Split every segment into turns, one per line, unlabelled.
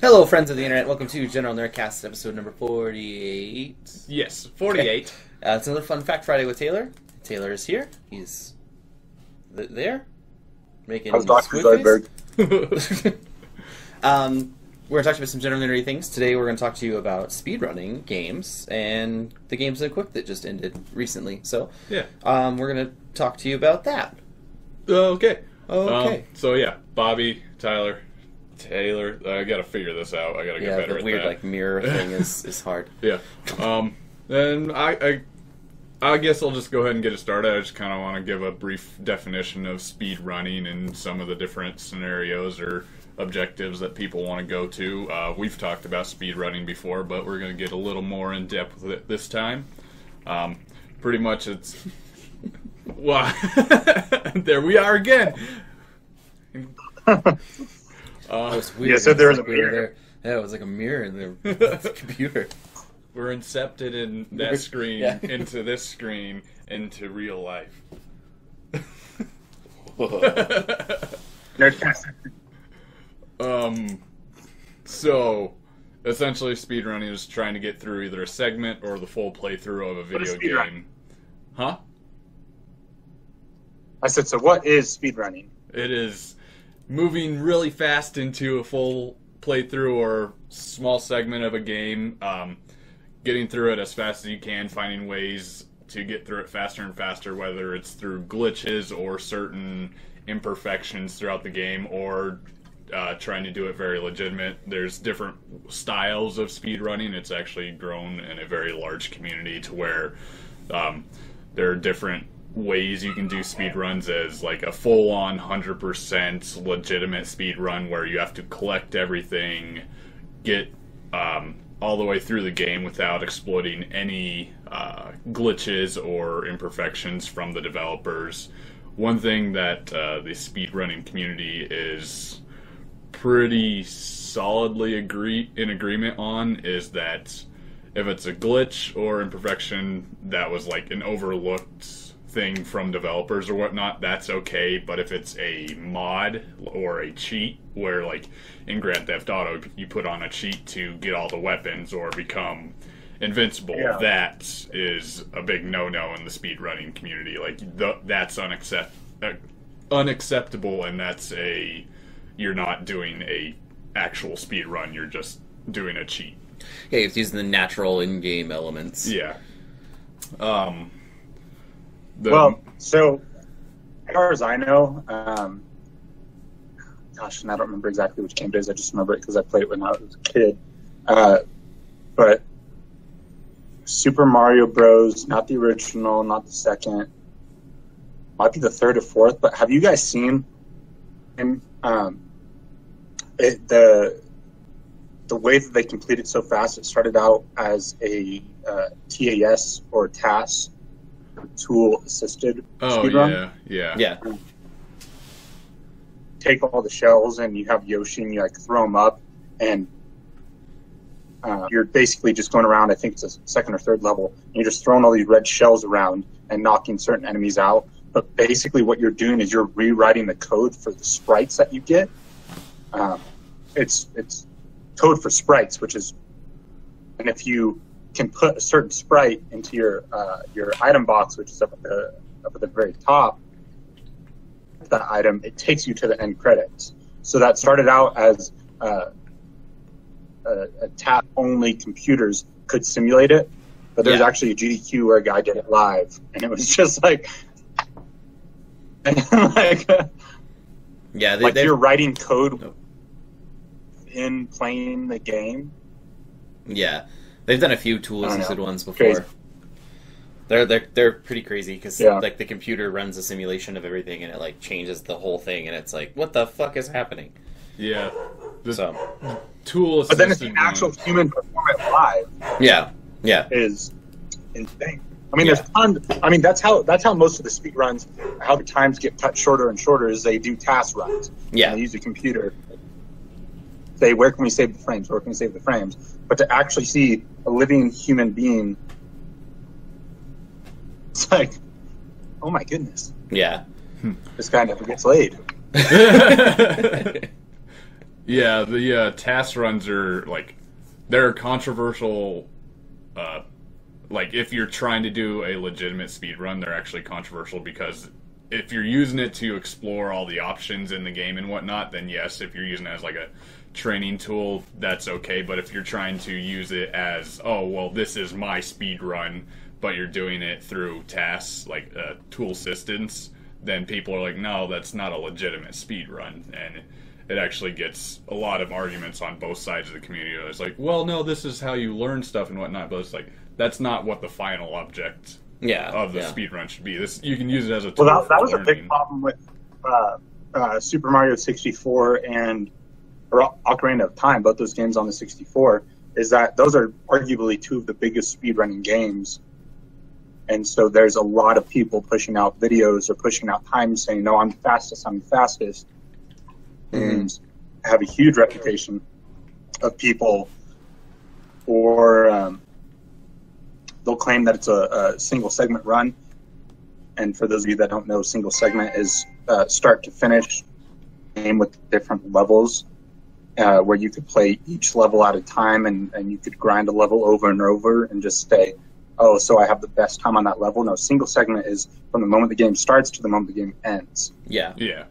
Hello, friends of the internet. Welcome to General Nerdcast, episode number 48.
Yes, 48.
Okay. It's another Fun Fact Friday with Taylor. Taylor is here. He's there, making
Dr. Zoidberg.
We're going to talk about some general nerdy things. Today we're going to talk to you about speedrunning games and the Games of the Quick that just ended recently. So,
Yeah.
We're going to talk to you about that.
Okay.
Okay.
So yeah, Bobby, Tyler, Taylor. I gotta figure this out. I gotta get better
the
at
weird
that.
mirror thing is hard.
Yeah. Then I guess I'll just go ahead and get it started. I just kind of want to give a brief definition of speed running and some of the different scenarios or objectives that people want to go to. We've talked about speed running before, but we're going to get a little more in depth with it this time. Pretty much it's... Wow. There we are again.
That was weird.
You said there was a mirror.
Yeah, it was like a mirror in the computer.
We're incepted in that screen,
Yeah.
into this screen, into real life.
Nerdcast.
So, essentially speedrunning is trying to get through either a segment or the full playthrough of a
What is
video
speedrunning?
game. Huh?
I said, so what is speedrunning?
It is moving really fast into a full playthrough or small segment of a game, getting through it as fast as you can, finding ways to get through it faster and faster, whether it's through glitches or certain imperfections throughout the game, or trying to do it very legitimate. There's different styles of speedrunning. It's actually grown in a very large community to where there are different ways you can do speed runs, as like a full-on 100% legitimate speed run where you have to collect everything, get all the way through the game without exploiting any glitches or imperfections from the developers. One thing that the speedrunning community is pretty solidly in agreement on is that if it's a glitch or imperfection that was like an overlooked thing from developers or whatnot, that's okay. But if it's a mod or a cheat, where like in Grand Theft Auto you put on a cheat to get all the weapons or become invincible,
Yeah.
that is a big no-no in the speedrunning community. Like that's unacceptable, and that's you're not doing a actual speed run, you're just doing a cheat.
Yeah, it's using the natural in-game elements.
Yeah.
Well, so as far as I know, gosh, and I don't remember exactly which game it is. I just remember it because I played it when I was a kid. But Super Mario Bros., not the original, not the second, might be the third or fourth. But have you guys seen him? The way that they completed so fast, it started out as a TAS or TAS, tool assisted speedrun.
Yeah.
Take all the shells and you have Yoshi and you like throw them up, and you're basically just going around. I think it's a second or third level, and you're just throwing all these red shells around and knocking certain enemies out. But basically what you're doing is you're rewriting the code for the sprites that you get. It's code for sprites, which is, and if you can put a certain sprite into your item box, which is up at the very top, that item, it takes you to the end credits. So that started out as a tap only computers could simulate it, but there's actually a GDQ where a guy did it live, and it was just like, you're writing code in playing the game.
Yeah, they've done a few tool-assisted ones before.
Crazy.
They're pretty crazy because
Yeah.
like the computer runs a simulation of everything and it like changes the whole thing, and it's like, what the fuck is happening?
Yeah. The
So
tool
But then if
assisted
the actual
one.
human perform it live
yeah.
is insane. I mean, there's tons. I mean, that's how most of the speed runs, how the times get cut shorter and shorter, is they do task runs.
Yeah.
And they use a computer. Say, where can we save the frames? Where can we save the frames? But to actually see a living human being, it's like, oh my goodness,
Yeah.
this guy never gets laid.
Yeah, the task runs are like they're controversial. Like if you're trying to do a legitimate speed run, they're actually controversial because if you're using it to explore all the options in the game and whatnot, then yes. If you're using it as like a training tool, that's okay. But if you're trying to use it as, oh well, this is my speed run, but you're doing it through tasks like tool assistance, then people are like, no, that's not a legitimate speed run, and it actually gets a lot of arguments on both sides of the community. It's like, well, no, this is how you learn stuff and whatnot, but it's like that's not what the final object of the speed run should be. This you can use it as a tool.
Well, that
for
was
learning.
a big problem with Super Mario 64 or Ocarina of Time, both those games on the 64, is that those are arguably two of the biggest speedrunning games. And so there's a lot of people pushing out videos or pushing out times saying, no, I'm the fastest, I'm the fastest. And have a huge reputation of people, or they'll claim that it's a single segment run. And for those of you that don't know, single segment is start to finish game with different levels, where you could play each level at a time, and you could grind a level over and over and just say, oh, so I have the best time on that level. No, single segment is from the moment the game starts to the moment the game ends.
Yeah.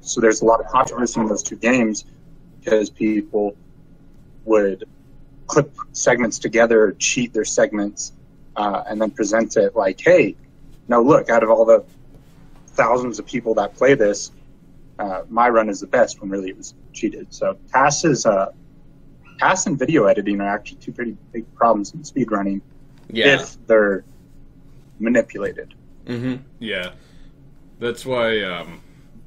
So there's a lot of controversy in those two games because people would clip segments together, cheat their segments, and then present it like, hey, no, look, out of all the thousands of people that play this, my run is the best, when really it was cheated. So tasks and video editing are actually two pretty big problems in speedrunning if they're manipulated.
Yeah. That's why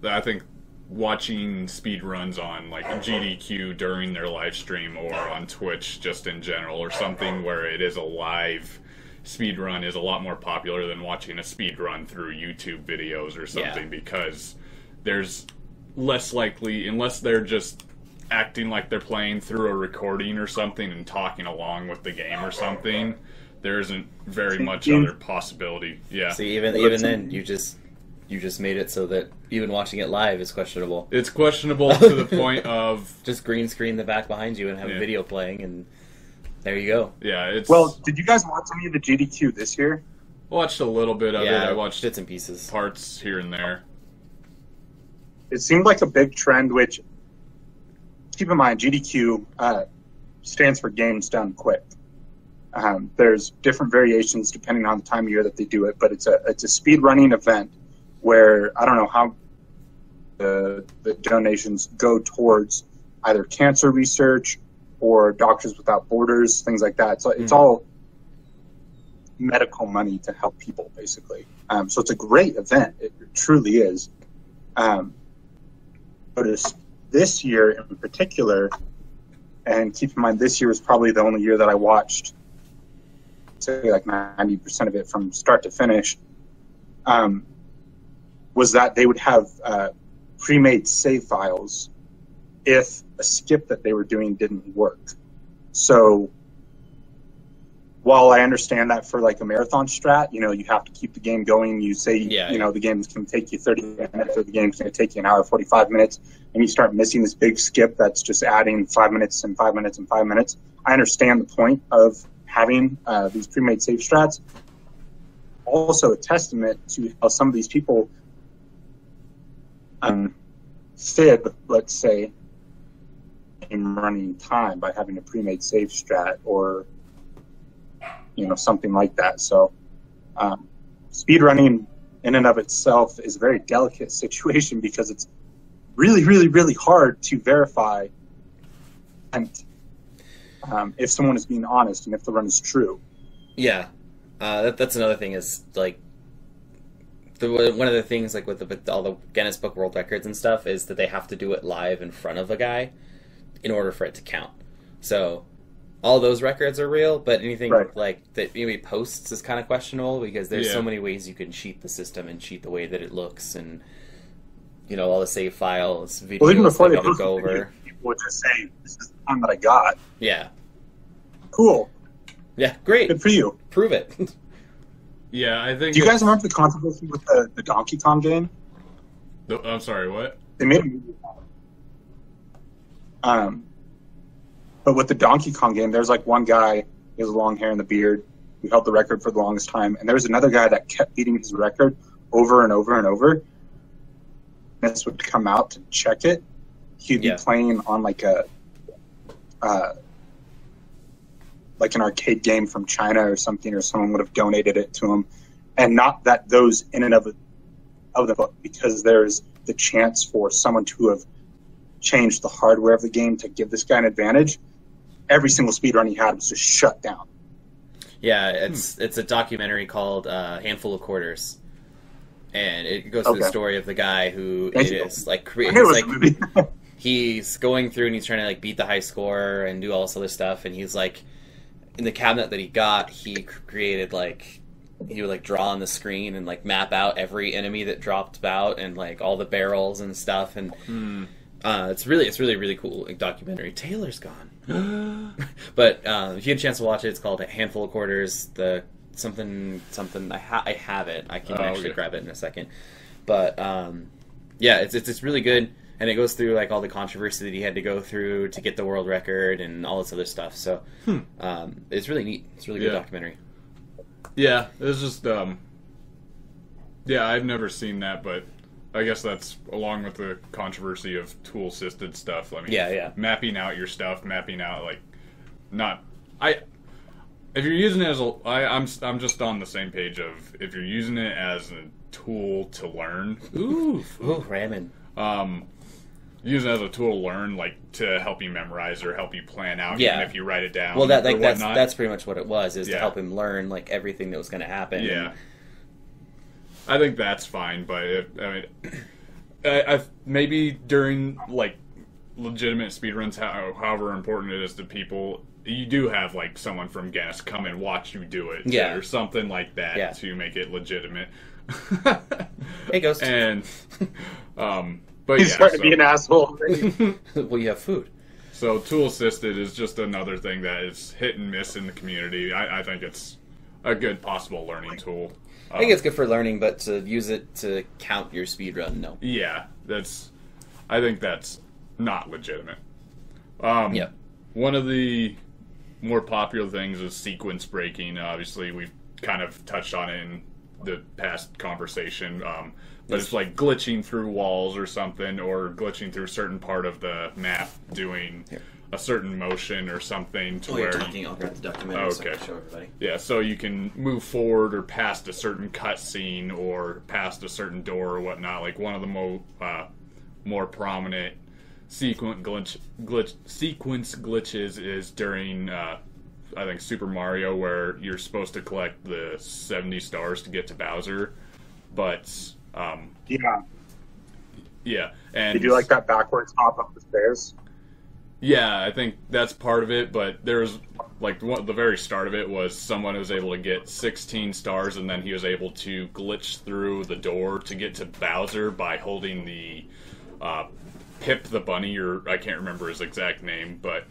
I think watching speed runs on like GDQ during their live stream or on Twitch just in general, or something where it is a live speed run, is a lot more popular than watching a speed run through YouTube videos or something, because there's less likely, unless they're just acting like they're playing through a recording or something and talking along with the game or something, there isn't very much other possibility.
See, even then, you just made it so that even watching it live is questionable.
It's questionable to the point of
just green screen the back behind you and have a video playing, and there you go.
Well, did you guys watch any of the GDQ this year?
Watched a little bit of it. I watched
bits and pieces,
parts here and there.
It seemed like a big trend, which, keep in mind, GDQ stands for Games Done Quick. There's different variations depending on the time of year that they do it, but it's a speed running event where I don't know how the donations go towards either cancer research or Doctors Without Borders, things like that. So it's all medical money to help people, basically. So it's a great event. It truly is. Notice this year in particular, and keep in mind this year was probably the only year that I watched, say, like 90% of it from start to finish, was that they would have pre-made save files if a skip that they were doing didn't work. So while I understand that for like a marathon strat, you have to keep the game going. You say, the game's going to take you 30 minutes, or the game's going to take you an hour, 45 minutes, and you start missing this big skip that's just adding 5 minutes and 5 minutes and 5 minutes. I understand the point of having these pre-made save strats. Also a testament to how some of these people fib, let's say, in running time by having a pre-made save strat or something like that. So speedrunning in and of itself is a very delicate situation because it's really, really, really hard to verify and if someone is being honest and if the run is true.
That's another thing is like one of the things like with all the Guinness Book World Records and stuff is that they have to do it live in front of a guy in order for it to count. So all those records are real, but anything like that maybe posts is kind of questionable because there's so many ways you can cheat the system and cheat the way that it looks, and all the save files, videos.
Well, even before they
post go over,
people would just say, "This is the time that I got."
Yeah.
Cool.
Yeah, great.
Good for you.
Prove it.
I think.
Do you guys remember the controversy with the Donkey Kong game?
I'm sorry, what?
They made a movie about it. But with the Donkey Kong game, there's like one guy, he has long hair and the beard, who held the record for the longest time, and there was another guy that kept beating his record over and over and over. This would come out to check it. He'd be playing on like a like an arcade game from China or something, or someone would have donated it to him. And not that those in and of the book, because there's the chance for someone to have changed the hardware of the game to give this guy an advantage. Every single speedrun he had was just shut down.
Yeah, it's a documentary called Handful of Quarters. And it goes through the story of the guy who is like he's going through and he's trying to like beat the high score and do all this other stuff, and he's like in the cabinet that he got, he created like he would like draw on the screen and like map out every enemy that dropped out and like all the barrels and stuff, and it's really cool like, documentary. Taylor's gone, but if you had a chance to watch it, it's called A Handful of Quarters. The something I have it. I can actually grab it in a second, but yeah, it's really good. And it goes through like all the controversy that he had to go through to get the world record and all this other stuff. So it's really neat. It's a really good documentary.
Yeah, it's just I've never seen that, but I guess that's along with the controversy of tool assisted stuff. I mean, mapping out your stuff, mapping out like if you're using it as I'm just on the same page of if you're using it as a tool to learn.
Ooh, ramen.
Use it as a tool to learn, like to help you memorize or help you plan out, even if you write it down.
Well, that's pretty much what it was, is to help him learn like everything that was going to happen.
Yeah, I think that's fine, but I maybe during like legitimate speedruns, however important it is to people, you do have like someone from Guinness come and watch you do it, or something like that to make it legitimate.
Hey, Ghost.
And but
he's starting to be an asshole.
Well, you have food.
So tool assisted is just another thing that is hit and miss in the community. I think it's a good possible learning tool.
I think it's good for learning, but to use it to count your speedrun, no.
Yeah, I think that's not legitimate. One of the more popular things is sequence breaking. Obviously, we've kind of touched on it in the past conversation. But it's like glitching through walls or something, or glitching through a certain part of the map, doing a certain motion or something to where.
I'll grab the documentary so I can show everybody.
Yeah, so you can move forward or past a certain cutscene or past a certain door or whatnot. Like one of the more prominent sequence glitches is during I think Super Mario, where you're supposed to collect the 70 stars to get to Bowser, but and
did you like that backwards hop up the stairs?
Yeah, I think that's part of it, but there's like the very start of it was someone was able to get 16 stars, and then he was able to glitch through the door to get to Bowser by holding the Pip the Bunny, or I can't remember his exact name, but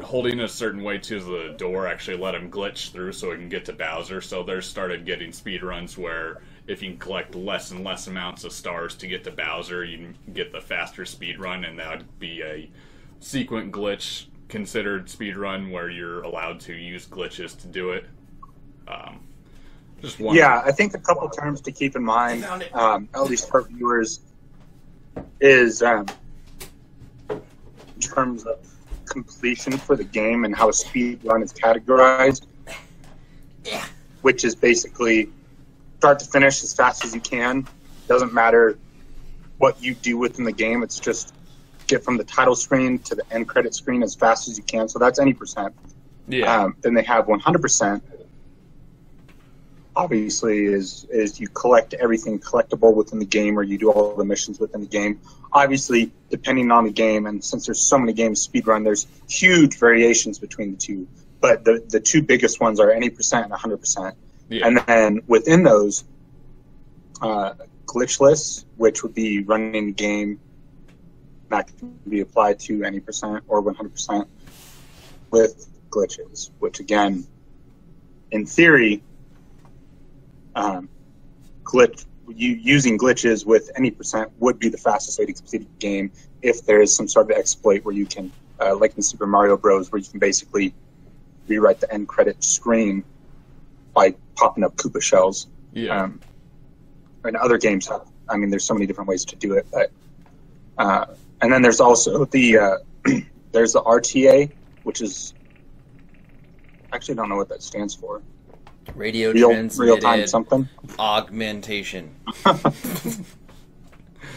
holding a certain way to the door actually let him glitch through so he can get to Bowser. So there started getting speedruns where if you can collect less and less amounts of stars to get to Bowser, you can get the faster speedrun, and that would be a sequent glitch considered speedrun where you're allowed to use glitches to do it. Just one.
Yeah, I think a couple terms to keep in mind, at least for viewers, is in terms of completion for the game and how a speed run is categorized, which is basically start to finish as fast as you can. Doesn't matter what you do within the game, it's just get from the title screen to the end credit screen as fast as you can. So that's any percent. Then they have 100%. Obviously, is you collect everything collectible within the game, or you do all the missions within the game. Obviously, depending on the game, and since there's so many games speedrun, there's huge variations between the two. But the two biggest ones are any percent and 100%. Yeah. And then within those, glitchless, which would be running the game, that can be applied to any percent or 100% with glitches, which again, in theory, using glitches with any percent would be the fastest way to complete a game if there is some sort of exploit where you can, like in Super Mario Bros., where you can basically rewrite the end credit screen by popping up Koopa shells.
Yeah.
And other games have, I mean, there's so many different ways to do it. But and then there's also the there's the RTA, which is, actually I don't know what that stands for.
Real
time something.
Augmentation.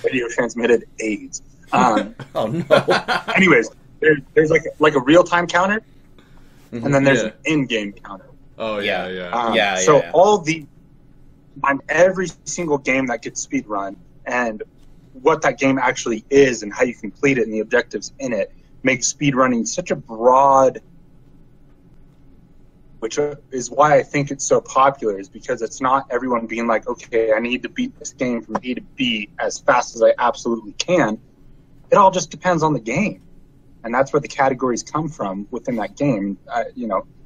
Radio transmitted AIDS.
Oh no.
Anyways, there's like a real time counter, and then there's
Yeah.
an in-game counter.
Oh
Yeah.
yeah.
So
yeah.
all the on every single game that gets speed run and what that game actually is and how you complete it and the objectives in it makes speed running such a broad, which is why I think it's so popular, is because it's not everyone being like, okay, I need to beat this game from A to B as fast as I absolutely can. It all just depends on the game. And that's where the categories come from within that game.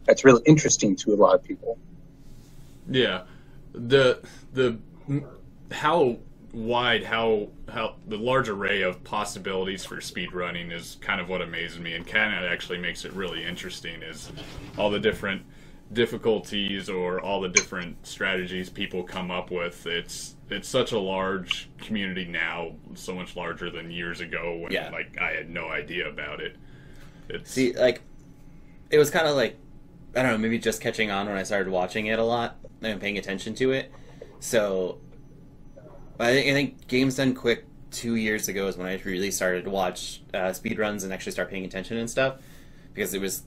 That's really interesting to a lot of people.
Yeah, the how wide, how the large array of possibilities for speedrunning is kind of what amazes me, and kind of actually makes it really interesting. Is all the different difficulties or all the different strategies people come up with. It's such a large community now, so much larger than years ago when I had no idea about it.
See, like, it was kind of like, I don't know, maybe just catching on when I started watching it a lot and paying attention to it. So, I think Games Done Quick 2 years ago is when I really started to watch speedruns and actually start paying attention and stuff. Because it was,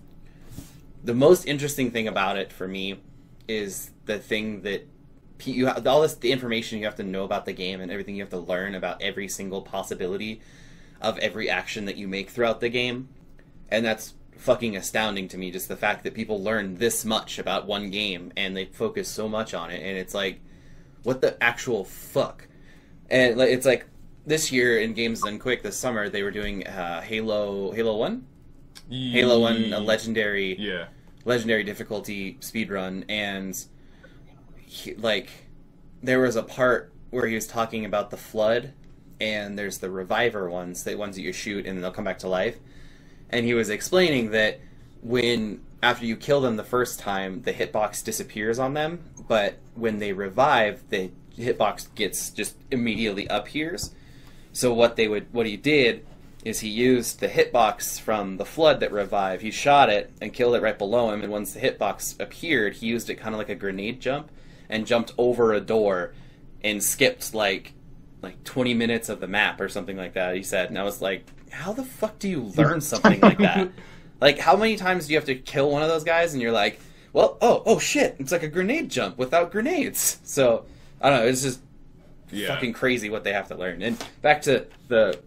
the most interesting thing about it for me is the thing that you have, the information you have to know about the game and everything you have to learn about every single possibility of every action that you make throughout the game. And that's fucking astounding to me, just the fact that people learn this much about one game and they focus so much on it, and it's like, what the actual fuck? And it's like, this year in Games Done Quick this summer, they were doing Halo 1? Halo 1, a legendary difficulty speedrun, and there was a part where he was talking about the Flood, and there's the Reviver ones, the ones that you shoot and they'll come back to life. And he was explaining that after you kill them the first time, the hitbox disappears on them, but when they revive, the hitbox gets just immediately appears. So what he did is he used the hitbox from the Flood that revived. He shot it and killed it right below him, and once the hitbox appeared, he used it kind of like a grenade jump and jumped over a door and skipped like 20 minutes of the map or something like that, he said. And I was like, how the fuck do you learn something like that? Like, how many times do you have to kill one of those guys and you're like, well, oh shit, it's like a grenade jump without grenades. So, I don't know, it's just fucking crazy what they have to learn. And back to the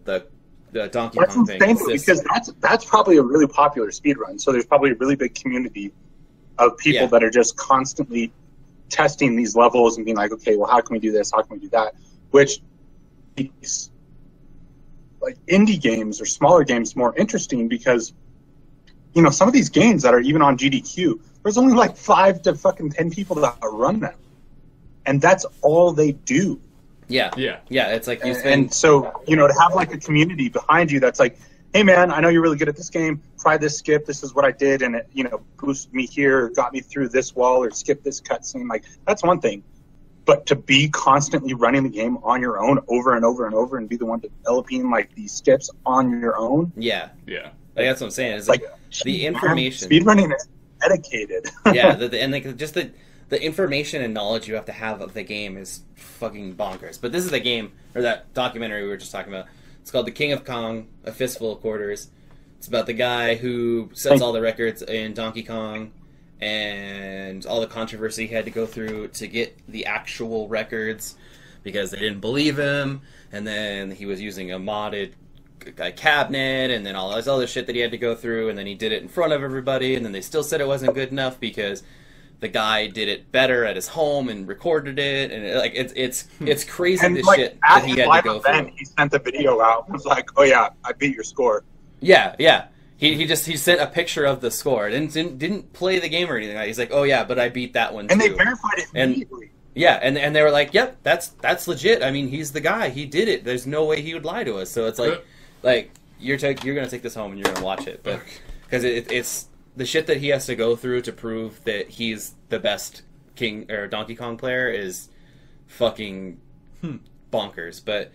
Donkey Kong thing.
That's insane, because that's probably a really popular speedrun. So there's probably a really big community of people that are just constantly testing these levels and being like, okay, well, how can we do this? How can we do that? Which makes like indie games or smaller games more interesting, because some of these games that are even on GDQ, there's only like 5 to fucking 10 people that run them, and that's all they do.
Yeah. It's like
and so to have like a community behind you that's like, hey man, I know you're really good at this game. Try this skip. This is what I did, and it boosted me here, got me through this wall, or skip this cutscene. Like, that's one thing. But to be constantly running the game on your own over and over and over, and be the one developing like these skips on your own.
Yeah.
Yeah.
Like, that's what I'm saying. It's like the information.
Speedrunning is dedicated.
Yeah, the information and knowledge you have to have of the game is fucking bonkers. But this is the game, or that documentary we were just talking about. It's called The King of Kong, A Fistful of Quarters. It's about the guy who sets all the records in Donkey Kong, and all the controversy he had to go through to get the actual records because they didn't believe him, and then he was using a modded cabinet, and then all this other shit that he had to go through, and then he did it in front of everybody, and then they still said it wasn't good enough because the guy did it better at his home and recorded it, and it's crazy
and
the
like,
shit that he had to go
event,
through.
He sent the video out and was like, oh yeah, I beat your score.
Yeah. He sent a picture of the score. Didn't play the game or anything. He's like, oh yeah, but I beat that one too.
And they verified it immediately.
Yeah, and they were like, "Yep, that's legit. I mean, he's the guy. He did it. There's no way he would lie to us." So it's like you're gonna take this home and you're gonna watch it, but because it's the shit that he has to go through to prove that he's the best King or Donkey Kong player is fucking bonkers. But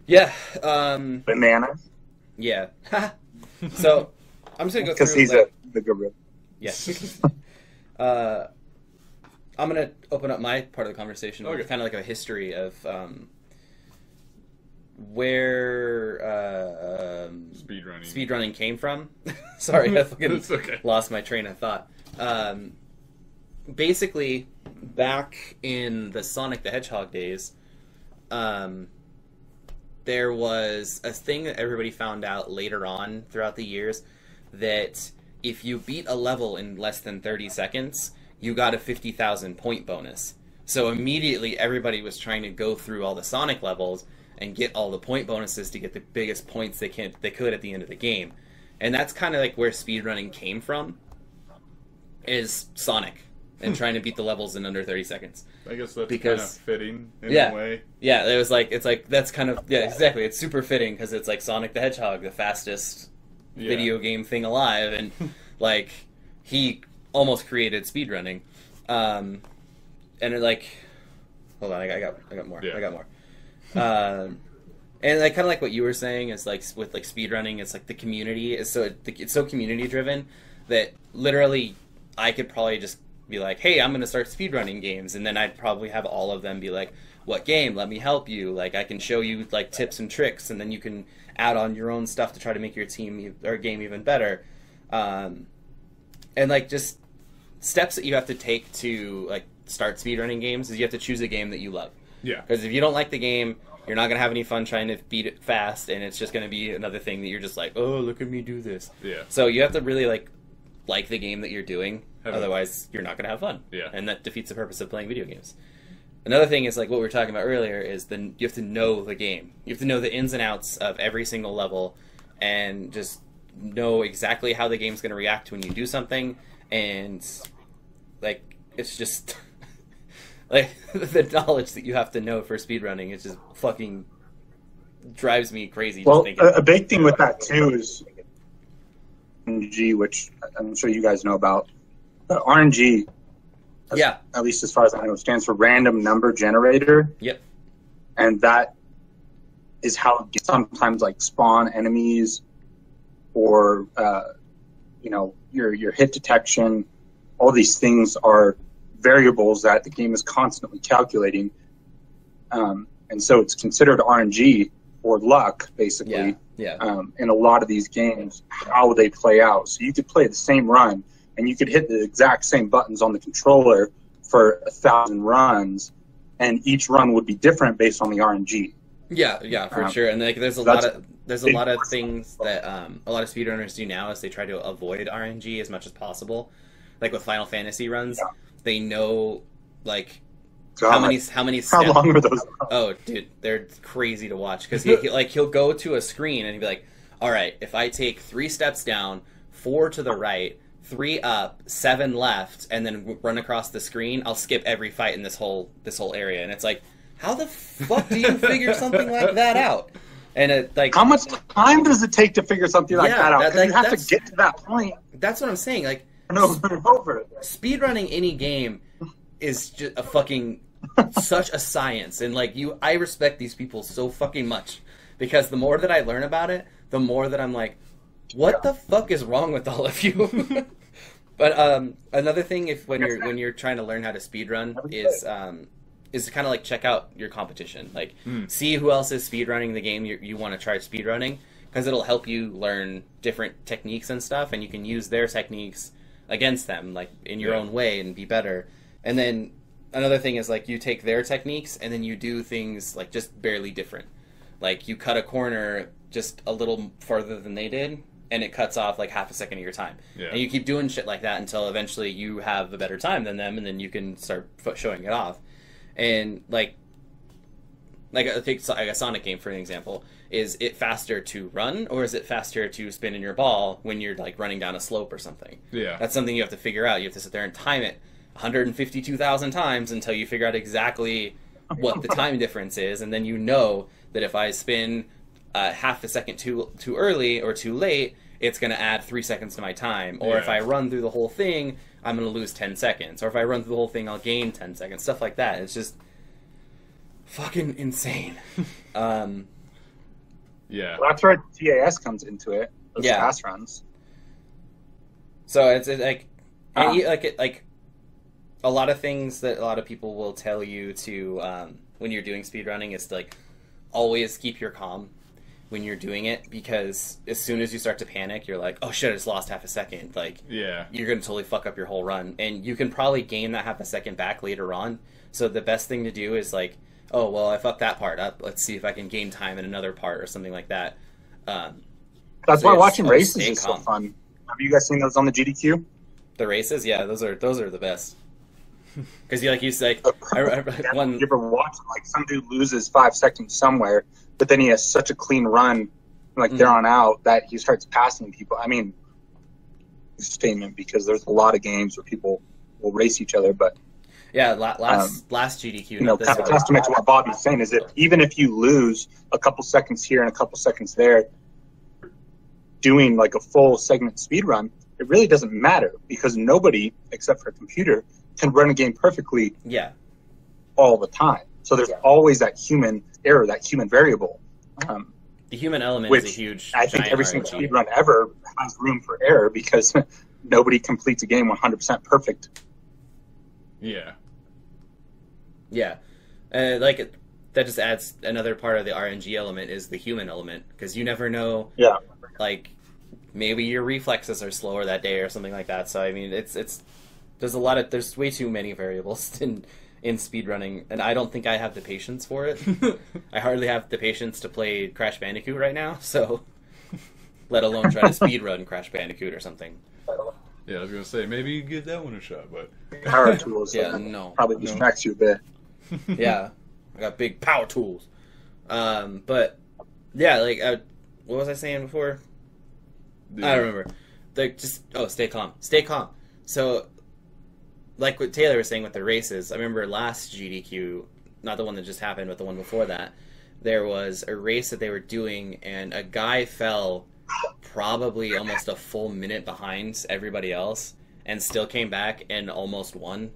yeah,
Bananas.
yeah. So I'm just gonna go through
Because he's the gorilla.
Yes. I'm going to open up my part of the conversation with kind of like a history of where speedrunning came from. Sorry, I fucking lost my train of thought. Basically, back in the Sonic the Hedgehog days, there was a thing that everybody found out later on throughout the years that if you beat a level in less than 30 seconds, you got a 50,000 point bonus. So immediately everybody was trying to go through all the Sonic levels and get all the point bonuses to get the biggest points they could at the end of the game. And that's kind of like where speedrunning came from, is Sonic and trying to beat the levels in under 30 seconds.
I guess that's kind of fitting in a way.
Yeah, it's like that's kind of exactly. It's super fitting because it's like Sonic the Hedgehog, the fastest video game thing alive, and like he almost created speedrunning. And it like, hold on, I got more. I got more. And like kind of like what you were saying is like with like speedrunning, it's like the community is it's so community driven that literally I could probably just be like, hey, I'm going to start speedrunning games, and then I'd probably have all of them be like, what game? Let me help you. Like I can show you like tips and tricks, and then you can add on your own stuff to try to make your team or game even better. And like just steps that you have to take to like start speedrunning games is you have to choose a game that you love.
Yeah.
Because if you don't like the game, you're not going to have any fun trying to beat it fast, and it's just going to be another thing that you're just like, oh, look at me do this.
Yeah.
So you have to really like the game that you're doing, otherwise you're not going to have fun.
Yeah.
And that defeats the purpose of playing video games. Another thing is like what we were talking about earlier is you have to know the game. You have to know the ins and outs of every single level and just know exactly how the game's going to react when you do something, and like it's just like the knowledge that you have to know for speedrunning is just fucking drives me crazy.
Well,
just thinking.
A big thing with that too is RNG, which I'm sure you guys know about. RNG, at least as far as I know, stands for Random Number Generator.
Yep.
And that is how you sometimes like spawn enemies, or your hit detection. All these things are variables that the game is constantly calculating, and so it's considered RNG or luck, basically. In a lot of these games, how they play out. So you could play the same run, and you could hit the exact same buttons on the controller for 1,000 runs, and each run would be different based on the RNG.
Yeah, for sure. And like, there's a lot of things that a lot of speedrunners do now is they try to avoid RNG as much as possible. Like with Final Fantasy runs, they know like how many steps.
How long are those?
Oh, dude, they're crazy to watch because he'll go to a screen and he'll be like, all right, if I take 3 steps down, 4 to the right, 3 up, 7 left, and then run across the screen, I'll skip every fight in this whole area. And it's like, how the fuck do you figure something like that out? And it, like,
how much time does it take to figure something like that out? Because you have to get to that point.
That's what I'm saying. Like,
over.
Speedrunning any game is just a fucking such a science, and like I respect these people so fucking much because the more that I learn about it, the more that I'm like, what the fuck is wrong with all of you? But another thing, when you're trying to learn how to speedrun is kind of like check out your competition, like see who else is speedrunning the game you want to try speedrunning, because it'll help you learn different techniques and stuff, and you can use their techniques against them, like in your own way, and be better. And then another thing is like you take their techniques and then you do things like just barely different. Like you cut a corner just a little farther than they did, and it cuts off like half a second of your time. And you keep doing shit like that until eventually you have a better time than them, and then you can start showing it off. And like I take a Sonic game for an example. Is it faster to run, or is it faster to spin in your ball when you're like running down a slope or something?
Yeah.
That's something you have to figure out. You have to sit there and time it 152,000 times until you figure out exactly what the time difference is, and then you know that if I spin half a second too early or too late, it's going to add 3 seconds to my time. Or if I run through the whole thing, I'm going to lose 10 seconds. Or if I run through the whole thing, I'll gain 10 seconds. Stuff like that. It's just fucking insane.
Yeah.
Well, that's where TAS comes into it. Those fast runs.
So it's like, like a lot of things that a lot of people will tell you to when you're doing speedrunning is to, like, always keep your calm when you're doing it, because as soon as you start to panic, you're like, oh shit, I just lost half a second. Like, you're going to totally fuck up your whole run. And you can probably gain that half a second back later on. So the best thing to do is like, oh, well, I fucked that part up. Let's see if I can gain time in another part or something like that.
That's why watching races is so fun. Have you guys seen those on the GDQ?
The races? Yeah, those are the best. Because you say, one.
You ever watch like some dude loses 5 seconds somewhere, but then he has such a clean run, like there on out, that he starts passing people. I mean, statement, because there's a lot of games where people will race each other, but
yeah, last GDQ.
You know, kind of testament to what Bobby's saying is that even if you lose a couple seconds here and a couple seconds there, doing like a full segment speed run, it really doesn't matter, because nobody except for a computer can run a game perfectly all the time. So there's always that human error, that human variable.
The human element is a huge.
I think every single speed run ever has room for error, because nobody completes a game 100% perfect.
Yeah.
Yeah. That just adds another part of the RNG element, is the human element, because you never know.
Yeah.
Like, maybe your reflexes are slower that day or something like that. So I mean, there's way too many variables in speedrunning, and I don't think I have the patience for it. I hardly have the patience to play Crash Bandicoot right now, so let alone try to speedrun Crash Bandicoot or something.
Yeah, I was gonna say maybe you give that one a shot, but
power tools. Probably distracts you a bit.
Yeah, I got big power tools. But yeah, like what was I saying before? I don't remember. Stay calm. Stay calm. So, like what Taylor was saying with the races, I remember last GDQ, not the one that just happened, but the one before that, there was a race that they were doing, and a guy fell probably almost a full minute behind everybody else, and still came back and almost won.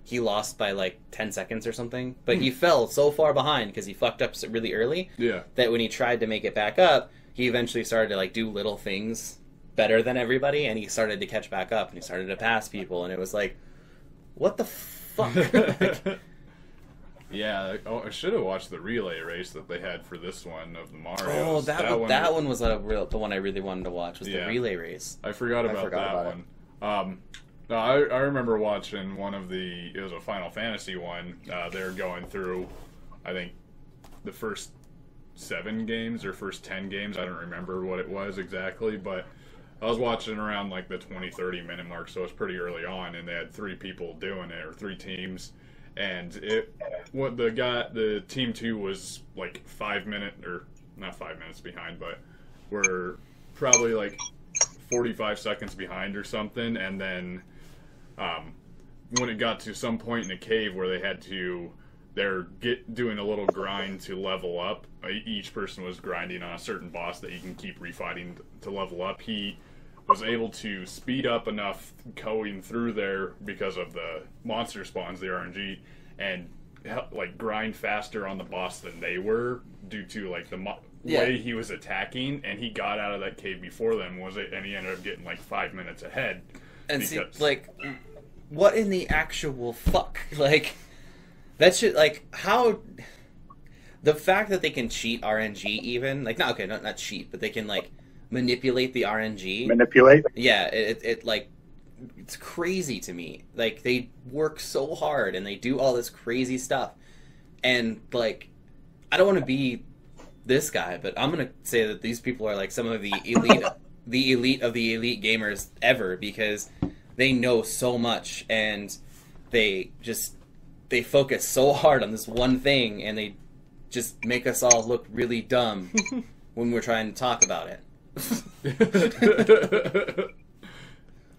He lost by like 10 seconds or something, but he fell so far behind because he fucked up really early that when he tried to make it back up, he eventually started to like do little things better than everybody, and he started to catch back up, and he started to pass people, and it was like, what the fuck?
Yeah, I should have watched the relay race that they had for this one of the Marios.
Oh, that one was the one I really wanted to watch, was the relay race.
I forgot about that one. No, I remember watching it was a Final Fantasy one. They're going through, I think, the first 7 games or first 10 games. I don't remember what it was exactly, but I was watching around like the 20-30 minute mark, so it was pretty early on, and they had 3 people doing it, or 3 teams. And the team 2 was like 5 minutes, or not 5 minutes behind, but we're probably like 45 seconds behind or something. And then when it got to some point in the cave where they had to, doing a little grind to level up. Each person was grinding on a certain boss that you can keep refighting to level up. He was able to speed up enough going through there because of the monster spawns, the RNG, and like grind faster on the boss than they were due to like the way he was attacking, and he got out of that cave before them, and he ended up getting like 5 minutes ahead.
And see, like, what in the actual fuck? Like, that shit, like, how... The fact that they can cheat RNG even, like, not cheat, but they can, like, manipulate the RNG.
Manipulate?
Yeah, it like, it's crazy to me. Like, they work so hard, and they do all this crazy stuff. And, like, I don't want to be this guy, but I'm going to say that these people are, like, some of the elite... the elite of the elite gamers ever, because they know so much, and they focus so hard on this one thing, and they just make us all look really dumb when we're trying to talk about it.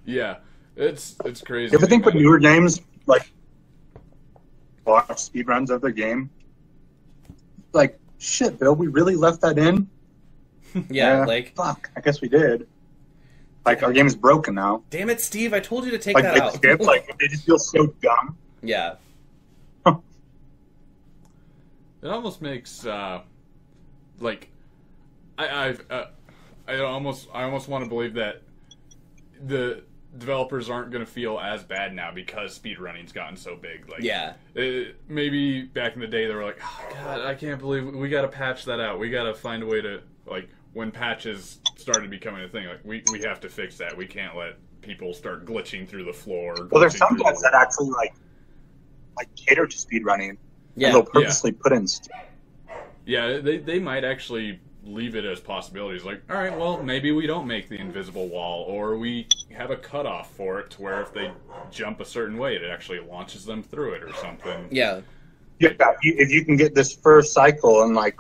Yeah, it's crazy.
You ever think with newer games, like watch speedruns of the game. Like, shit, Bill, we really left that in?
Yeah, like,
fuck, I guess we did. Like, our game is broken now.
damn it, Steve, I told you to take
Like,
that
they
out.
skip, like, they just feel so dumb.
Yeah.
It almost makes like I almost want to believe that the developers aren't going to feel as bad now because speedrunning's gotten so big. Like,
Yeah.
Maybe back in the day they were like, oh god, I can't believe we got to patch that out. We got to find a way to, like, when patches started becoming a thing, like we have to fix that. We can't let people start glitching through the floor.
Well, there's some guys that actually like cater to speedrunning.
Yeah.
And they'll purposely put in
Yeah, they might actually leave it as possibilities. Like, all right, well, maybe we don't make the invisible wall, or we have a cutoff for it to where if they jump a certain way, it actually launches them through it or something.
Yeah.
Yeah, if you can get this first cycle and like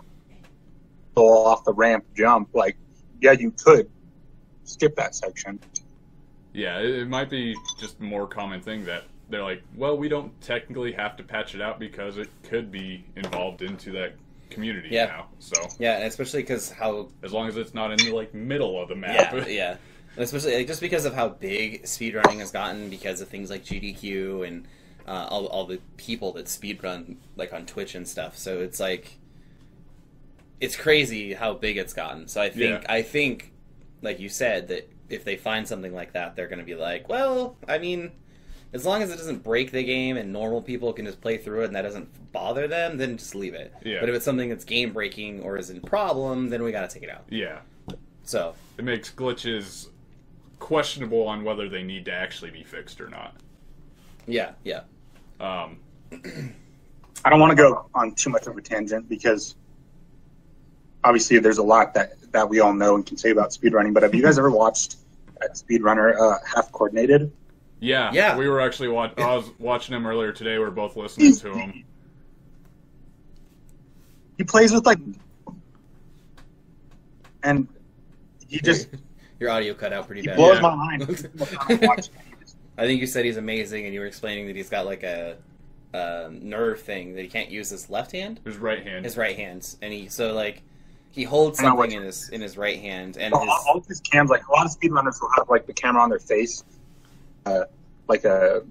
go off the ramp jump, like, yeah, you could skip that section.
Yeah, it might be just a more common thing that they're like, well, we don't technically have to patch it out because it could be involved into that community now. So
Yeah, and especially because how...
as long as it's not in the, like, middle of the map.
Yeah, yeah. And especially like, just because of how big speedrunning has gotten because of things like GDQ and all the people that speedrun, like, on Twitch and stuff. So it's like... it's crazy how big it's gotten. So I think, like you said, that if they find something like that, they're going to be like, well, I mean... as long as it doesn't break the game and normal people can just play through it and that doesn't bother them, then just leave it.
Yeah.
But if it's something that's game breaking or is a problem, then we gotta take it out.
Yeah.
So
It makes glitches questionable on whether they need to actually be fixed or not.
yeah, yeah.
I don't want to go on too much of a tangent because obviously there's a lot that we all know and can say about speedrunning, but have you guys ever watched that speedrunner Half Coordinated?
Yeah. We were actually I was watching him earlier today. We were both listening to him.
He plays with, like... and he just...
Your audio cut out pretty
he
bad.
blows
Yeah.
my mind.
I think you said he's amazing, and you were explaining that he's got like a nerve thing that he can't use his left hand,
His right hand.
his right hand, and he holds
I know
something
what-
in his right hand, and
all of his cams, like, a lot of speedrunners will have, like, the camera on their face, like a,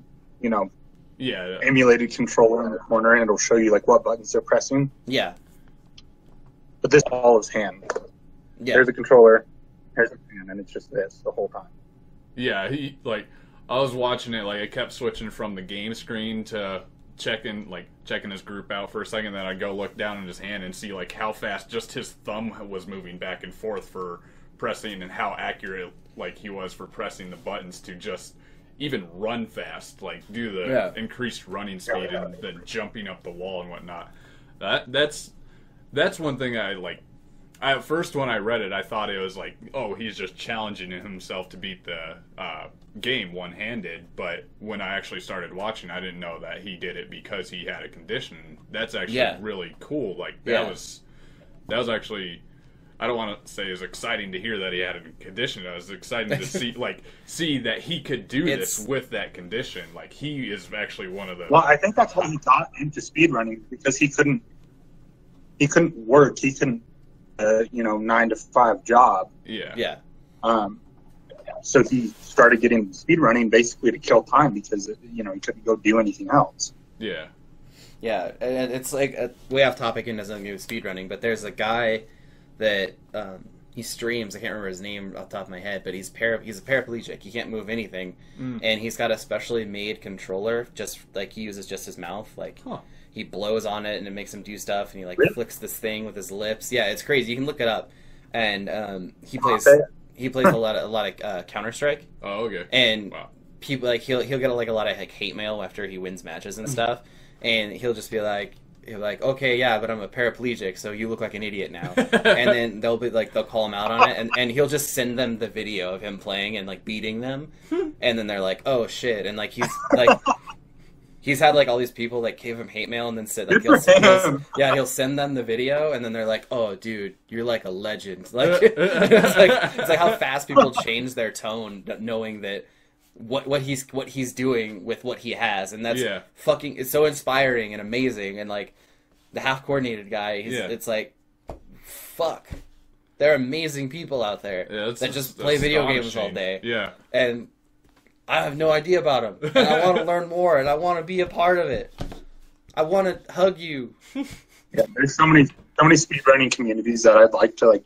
yeah.
emulated controller in the corner, and it'll show you, like, what buttons they're pressing.
yeah,
But this is all his hand.
yeah,
There's a controller, here's a hand, and it's just this the whole time.
Yeah, I was watching it, like, I kept switching from the game screen to checking his group out for a second, then I'd go look down in his hand and see, like, how fast just his thumb was moving back and forth for pressing and how accurate, like, he was for pressing the buttons to just even run fast, like, do the increased running speed and then jumping up the wall and whatnot. That's one thing at first when I read it, I thought it was like, oh, he's just challenging himself to beat the game one-handed. But when I actually started watching, I didn't know that he did it because he had a condition. That's actually really cool. Like, that was actually, I don't want to say it was exciting to hear that he had a condition. It was exciting to see that he could do this with that condition. Like, he is actually one of the...
Well, I think that's how he got into speedrunning, because he couldn't work. He couldn't, 9-to-5 job.
Yeah.
yeah.
So he started getting speedrunning basically to kill time because, he couldn't go do anything else.
Yeah.
Yeah, and it's like way off topic and doesn't do with speedrunning, but there's a guy that he streams. I can't remember his name off the top of my head, but he's a paraplegic. He can't move anything, and he's got a specially made controller. Just like he uses just his mouth. Like he blows on it, and it makes him do stuff. And he like flicks this thing with his lips. Yeah, it's crazy. You can look it up. And he plays a lot of Counter-Strike.
Oh, okay.
And
wow.
people like he'll get like a lot of like hate mail after he wins matches and stuff, and he'll just be like, okay, yeah, but I'm a paraplegic, so you look like an idiot now. And then they'll call him out on it, and he'll just send them the video of him playing and like beating them, and then they're like, oh shit, and like he's had like all these people like give him hate mail, and then said like he'll send them the video, and then they're like, oh dude, you're like a legend. Like it's like how fast people change their tone knowing that what he's doing with what he has, and that's
Yeah.
fucking it's so inspiring and amazing. And like the half coordinated guy, it's like fuck, there are amazing people out there that just play video games all day.
Yeah.
And I have no idea about them, and I want to learn more, and I want to be a part of it. I want to hug you.
Yeah, there's so many speedrunning communities that I'd like to like,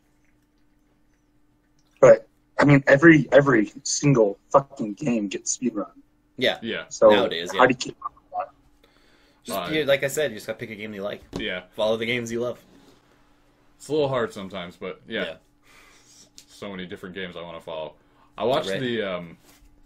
but I mean every single fucking game gets speedrun.
Yeah.
Yeah.
So
Nowadays,
how do you keep up with that?
Just, like I said, you just gotta pick a game you like.
Yeah.
Follow the games you love.
It's a little hard sometimes, but yeah. So many different games I want to follow. I watched the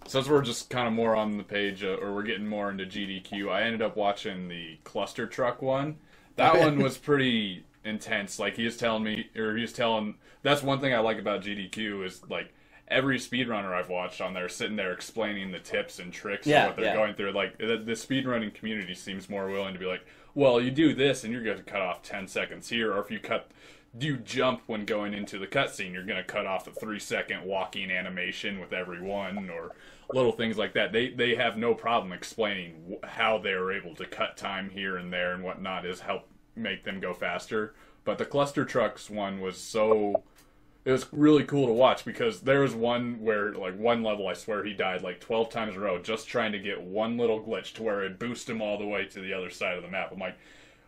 since we're just kind of more on the page, or we're getting more into GDQ, I ended up watching the cluster truck one. That one was pretty intense. Like, he was telling, that's one thing I like about GDQ is, like, every speedrunner I've watched on there sitting there explaining the tips and tricks of what they're going through. Like, the speedrunning community seems more willing to be like, well, you do this and you're going to cut off 10 seconds here, or if you jump when going into the cutscene, you're going to cut off the 3-second walking animation with every one, or little things like that. They have no problem explaining how they were able to cut time here and there and whatnot is help make them go faster. But the cluster trucks one was it was really cool to watch, because there was one where, like, one level, I swear he died like 12 times in a row just trying to get one little glitch to where it boosted him all the way to the other side of the map. I'm like,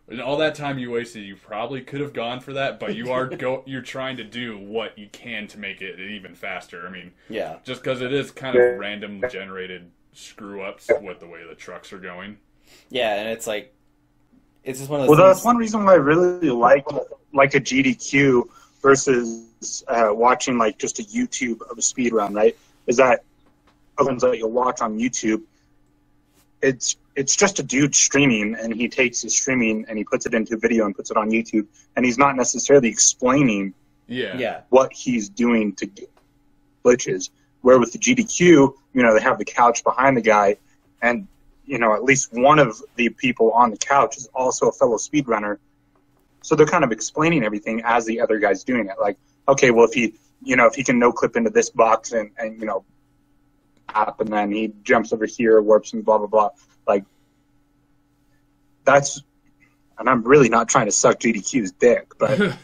and all that time you wasted, you probably could have gone for that, but you're trying to do what you can to make it even faster. I mean, just because it is kind of random generated screw ups with the way the trucks are going.
Yeah, and it's like, it's just one of those.
Well,
things.
that's one reason why I really like a GDQ versus watching like just a YouTube of a speed run. Right? Is that other ones that you'll watch on YouTube? It's just a dude streaming, and he takes his streaming and he puts it into video and puts it on YouTube, and he's not necessarily explaining what he's doing to get glitches. Where with the GDQ, they have the couch behind the guy, and at least one of the people on the couch is also a fellow speedrunner, so they're kind of explaining everything as the other guy's doing it. Like, okay, well, if he can no clip into this box and up, and then he jumps over here, warps, and blah blah blah. Like, that's, and I'm really not trying to suck GDQ's dick, but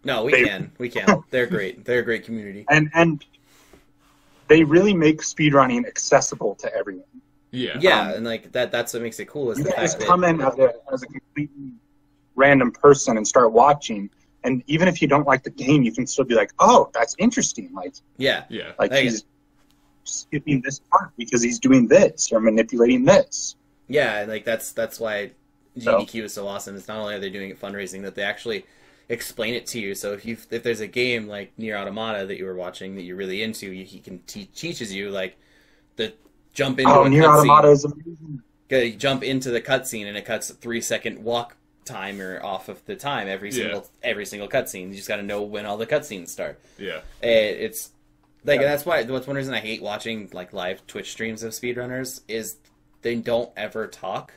no, we can. They're great. They're a great community,
and they really make speedrunning accessible to everyone.
Yeah, and like that's what makes it cool. Is
you
the
guys
fact
come in as a completely random person and start watching, and even if you don't like the game, you can still be like, "Oh, that's interesting." Like, like he's skipping this part because he's doing this or manipulating this.
Yeah, like that's why GDQ is so awesome. It's not only are they doing it fundraising, that they actually explain it to you. So if there's a game like Nier Automata that you were watching that you're really into, he can teaches you like the jump into a
Nier Automata is amazing.
You jump into the cutscene and it cuts a 3-second walk timer off of the time every single cutscene. You just got to know when all the cutscenes start.
Yeah,
it's like that's one reason I hate watching like live Twitch streams of speedrunners is they don't ever talk.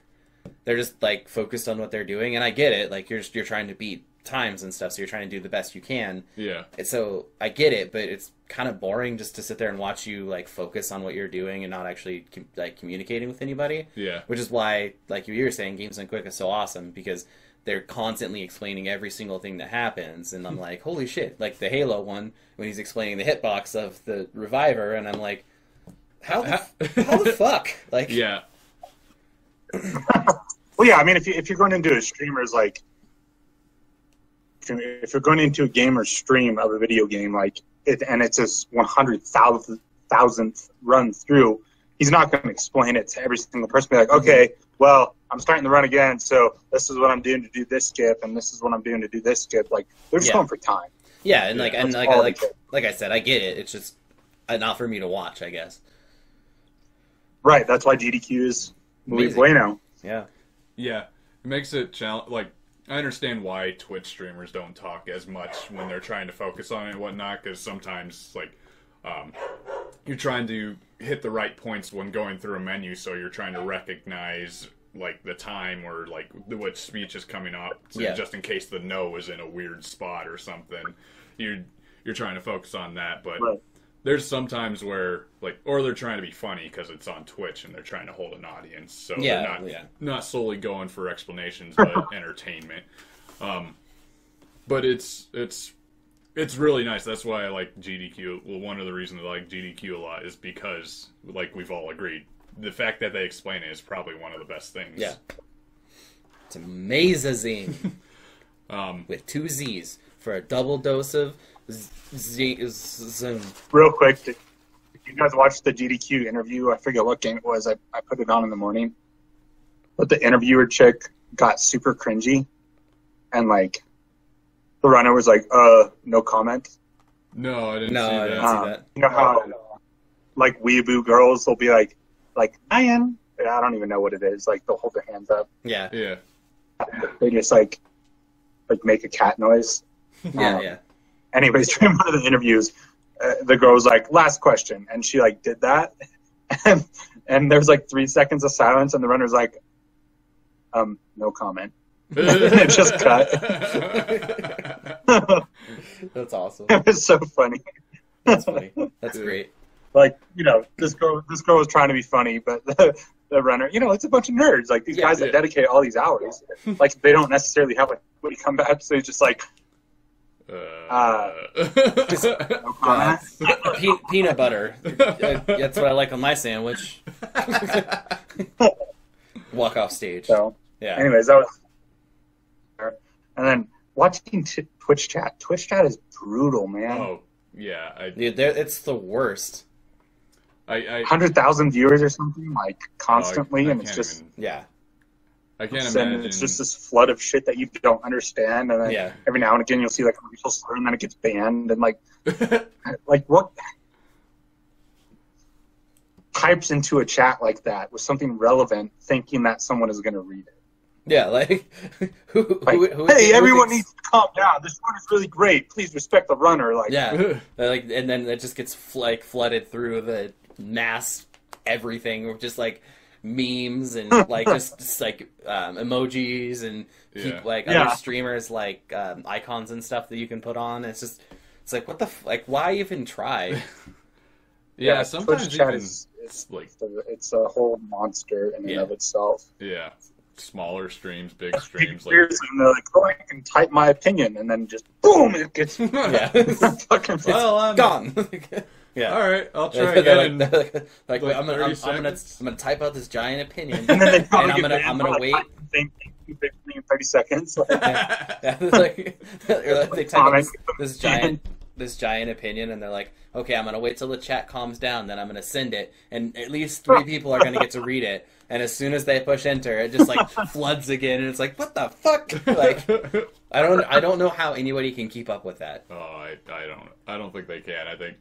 They're just like focused on what they're doing, and I get it. Like you're trying to beat times and stuff, so you're trying to do the best you can.
Yeah.
And so I get it, but it's kind of boring just to sit there and watch you like focus on what you're doing and not actually like communicating with anybody.
Yeah.
Which is why, like you were saying, Games Done Quick is so awesome, because they're constantly explaining every single thing that happens, and I'm like, holy shit! Like the Halo one when he's explaining the hitbox of the reviver, and I'm like, how the fuck? Like,
yeah.
Well, yeah. I mean, if you're going into a streamer's like, if you're going into a gamer stream of a video game, like and it's a 100,000th run through, he's not going to explain it to every single person. Be like, okay, well, I'm starting the run again, so this is what I'm doing to do this skip, and this is what I'm doing to do this skip. Like, they're just going for time.
Yeah, and like I said, I get it. It's just not for me to watch, I guess.
Right. That's why GDQ is muy bueno.
Yeah.
Yeah. It makes it like, I understand why Twitch streamers don't talk as much when they're trying to focus on it and whatnot, because sometimes, like, you're trying to hit the right points when going through a menu, so you're trying to recognize, like, the time or, like, what speech is coming up, so just in case the no is in a weird spot or something. You're trying to focus on that, but there's sometimes where like, or they're trying to be funny because it's on Twitch and they're trying to hold an audience, so
Yeah,
they're not solely going for explanations but entertainment. But it's really nice. That's why I like GDQ. Well, one of the reasons I like GDQ a lot is because, like we've all agreed, the fact that they explain it is probably one of the best things.
Yeah. It's amazing. With 2 Z's for a double dose of Zoom.
Real quick, did you guys watch the GDQ interview? I forget what game it was. I put it on in the morning. But the interviewer chick got super cringy. And, like, the runner was like, no comment.
No, I didn't see
I
that.
didn't see that.
You know how, like, weeaboo girls will be like, Ian. I don't even know what it is. Like, they'll hold their hands up.
Yeah.
Yeah.
They just, like make a cat noise.
Yeah.
Anyways, during one of the interviews, the girl was like, last question. And she, like, did that. And there was, like, 3 seconds of silence, and the runner's like, no comment. It just cut.
That's awesome.
It was so funny.
That's funny. That's great.
Like, you know, this girl was trying to be funny, but the runner, you know, it's a bunch of nerds. Like, these guys that dedicate all these hours, like, they don't necessarily have, like, when you come back, so he's just like, no comment.
Peanut butter. That's what I like on my sandwich. Walk off stage.
So,
Yeah.
anyways, that was. And then watching Twitch chat. Twitch chat is brutal, man.
Oh, yeah.
Dude, it's the worst.
100,000 viewers or something, like, constantly, and it's just.
Yeah.
I can't
And
imagine.
it's just this flood of shit that you don't understand, and then every now and again you'll see like a racial slur, and then it gets banned, and like what types into a chat like that with something relevant, thinking that someone is going to read it.
Yeah, like who
hey, everyone needs to calm down. This one is really great. Please respect the runner. Like,
yeah, like, and then it just gets flooded through the mass everything, just like memes and like just like emojis and like other streamers like icons and stuff that you can put on. It's like what the like why even try?
Yeah, sometimes
Twitch chat
even
is
like
it's a whole monster in and of itself.
Yeah, smaller streams, big streams.
Like, and they're like, oh, I can type my opinion, and then just boom, it gets fucking
well, I'm
gone. Yeah.
All right, I'll try again.
Like, I'm gonna type out this giant opinion,
and then
I'm gonna wait.
Same thing in 30 seconds.
Like, they type out this giant opinion, and they're like, okay, I'm gonna wait till the chat calms down, then I'm gonna send it, and at least 3 people are gonna get to read it. And as soon as they push enter, it just like floods again, and it's like, what the fuck? Like, I don't know how anybody can keep up with that.
Oh, I don't think they can. I think.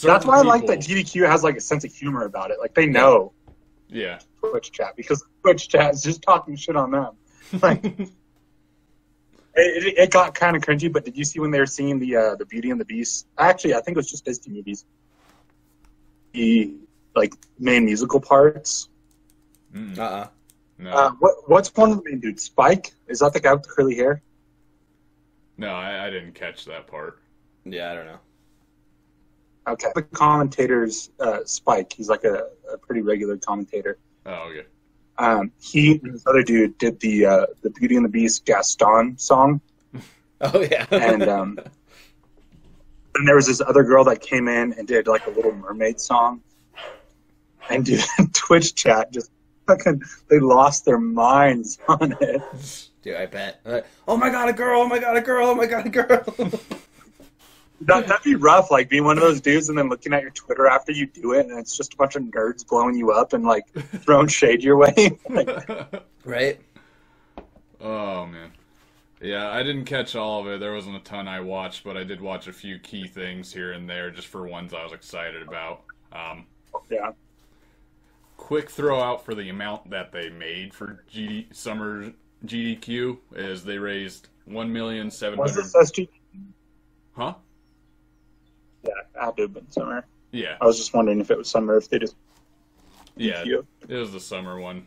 That's why I like that GDQ has like a sense of humor about it. Like they know.
Yeah.
Twitch chat, because Twitch chat is just talking shit on them. Like it got kind of cringy. But did you see when they were singing the Beauty and the Beast? Actually, I think it was just Disney movies. The like main musical parts.
No.
What's one of the main dudes? Spike? Is that the guy with the curly hair?
No, I didn't catch that part.
Yeah, I don't know.
Okay. The commentator's Spike. He's like a pretty regular commentator.
Oh, okay.
He and this other dude did the Beauty and the Beast Gaston song.
Oh yeah.
And there was this other girl that came in and did like a Little Mermaid song. And dude, Twitch chat just fucking they lost their minds on it.
Dude, I bet. Oh my god, a girl! Oh my god, a girl! Oh my god, a girl!
That'd be rough, like being one of those dudes and then looking at your Twitter after you do it, and it's just a bunch of nerds blowing you up and like throwing shade your way. Like,
right?
Oh man, yeah, I didn't catch all of it. There wasn't a ton I watched, but I did watch a few key things here and there, just for ones I was excited about.
Yeah.
Quick throw out for the amount that they made for Summer GDQ is they raised $1,700,000.
Was this SG?
Huh?
Yeah, I had to have been summer.
Yeah.
I was just wondering if it was summer, if they just.
Yeah, it was the summer one.